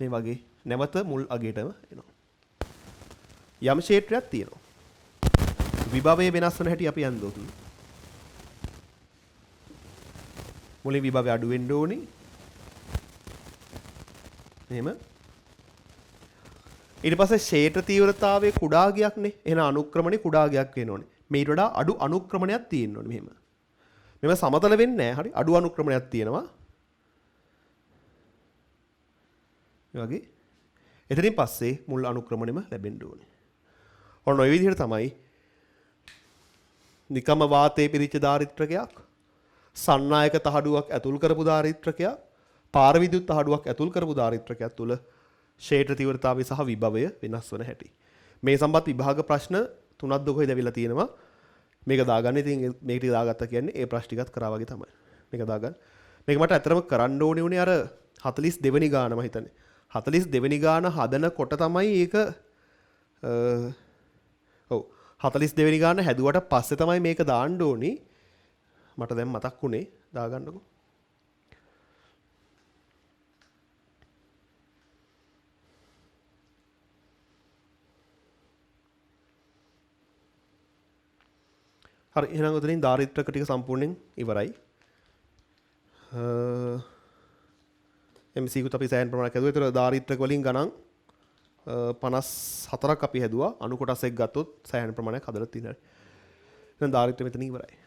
මේ වගේ නැවත මුල් අගයටම එනවා. යම් ක්ෂේත්‍රයක් තියෙනවා. විභවයේ වෙනස් වෙන හැටි අපි යන්දොත් මුලින් විභවය අඩු වෙන්න ඕනේ. එහෙම ඊට පස්සේ ක්ෂේත්‍ර තීව්‍රතාවයේ කුඩා ගියක්නේ. එහෙනම් අනුක්‍රමණේ කුඩා ගියක් වෙන්න ඕනේ. මේ ඊට වඩා අඩු අනුක්‍රමණයක් තියෙන්න ඕනේ මෙහෙම. මෙව සමතල වෙන්නේ නැහැ. හරි අඩු අනුක්‍රමණයක් තියෙනවා. මේ වගේ. එතනින් පස්සේ මුල් අනුක්‍රමණයම ලැබෙන්න ඕනේ. ඔන්න ඔය විදිහට තමයි නිකම වාතයේ පිරිච්ච දාරිත්‍රකයක්, සන්නායක තහඩුවක් ඇතුල් කරපු දාරිත්‍රකයක්, පාර විද්‍යුත් තහඩුවක් ඇතුල් කරපු දාරිත්‍රකයක් තුල ක්ෂේත්‍ර තීව්‍රතාවය සහ විභවය වෙනස් වන හැටි. මේ සම්බන්ධ විභාග ප්‍රශ්න 3ක් දොකේ දැවිලා තියෙනවා. මේක දාගන්න. ඉතින් මේක ටික දාගත්තා කියන්නේ ඒ ප්‍රශ්න ටිකත් කරා වගේ තමයි. මේක දාගන්න. මේක මට ඇත්තටම කරන්න ඕනේ උනේ අර 42 වෙනි ගාන මම හිතන්නේ. 42 වෙනි ගාන හදනකොට තමයි ඒක ඔව් 42 වෙනි ගාන හැදුවට පස්සේ තමයි මේක දාන්න ඕනේ. මට දැන් මතක් වුණේ දාගන්නකෝ. හරි එහෙනම් උතනින් දාරිත්‍රක ටික සම්පූර්ණයෙන් ඉවරයි. MCQ අපි සෑහෙන ප්‍රමාණයක් හැදුවා. ඒතර දාරිත්‍රක වලින් ගණන් 54ක් අපි හැදුවා. අණු කොටස් එක්ක ගත්තොත් සෑහෙන ප්‍රමාණයක් හදලා තියෙනවා. එහෙනම් දාරිත්‍රය මෙතන ඉවරයි.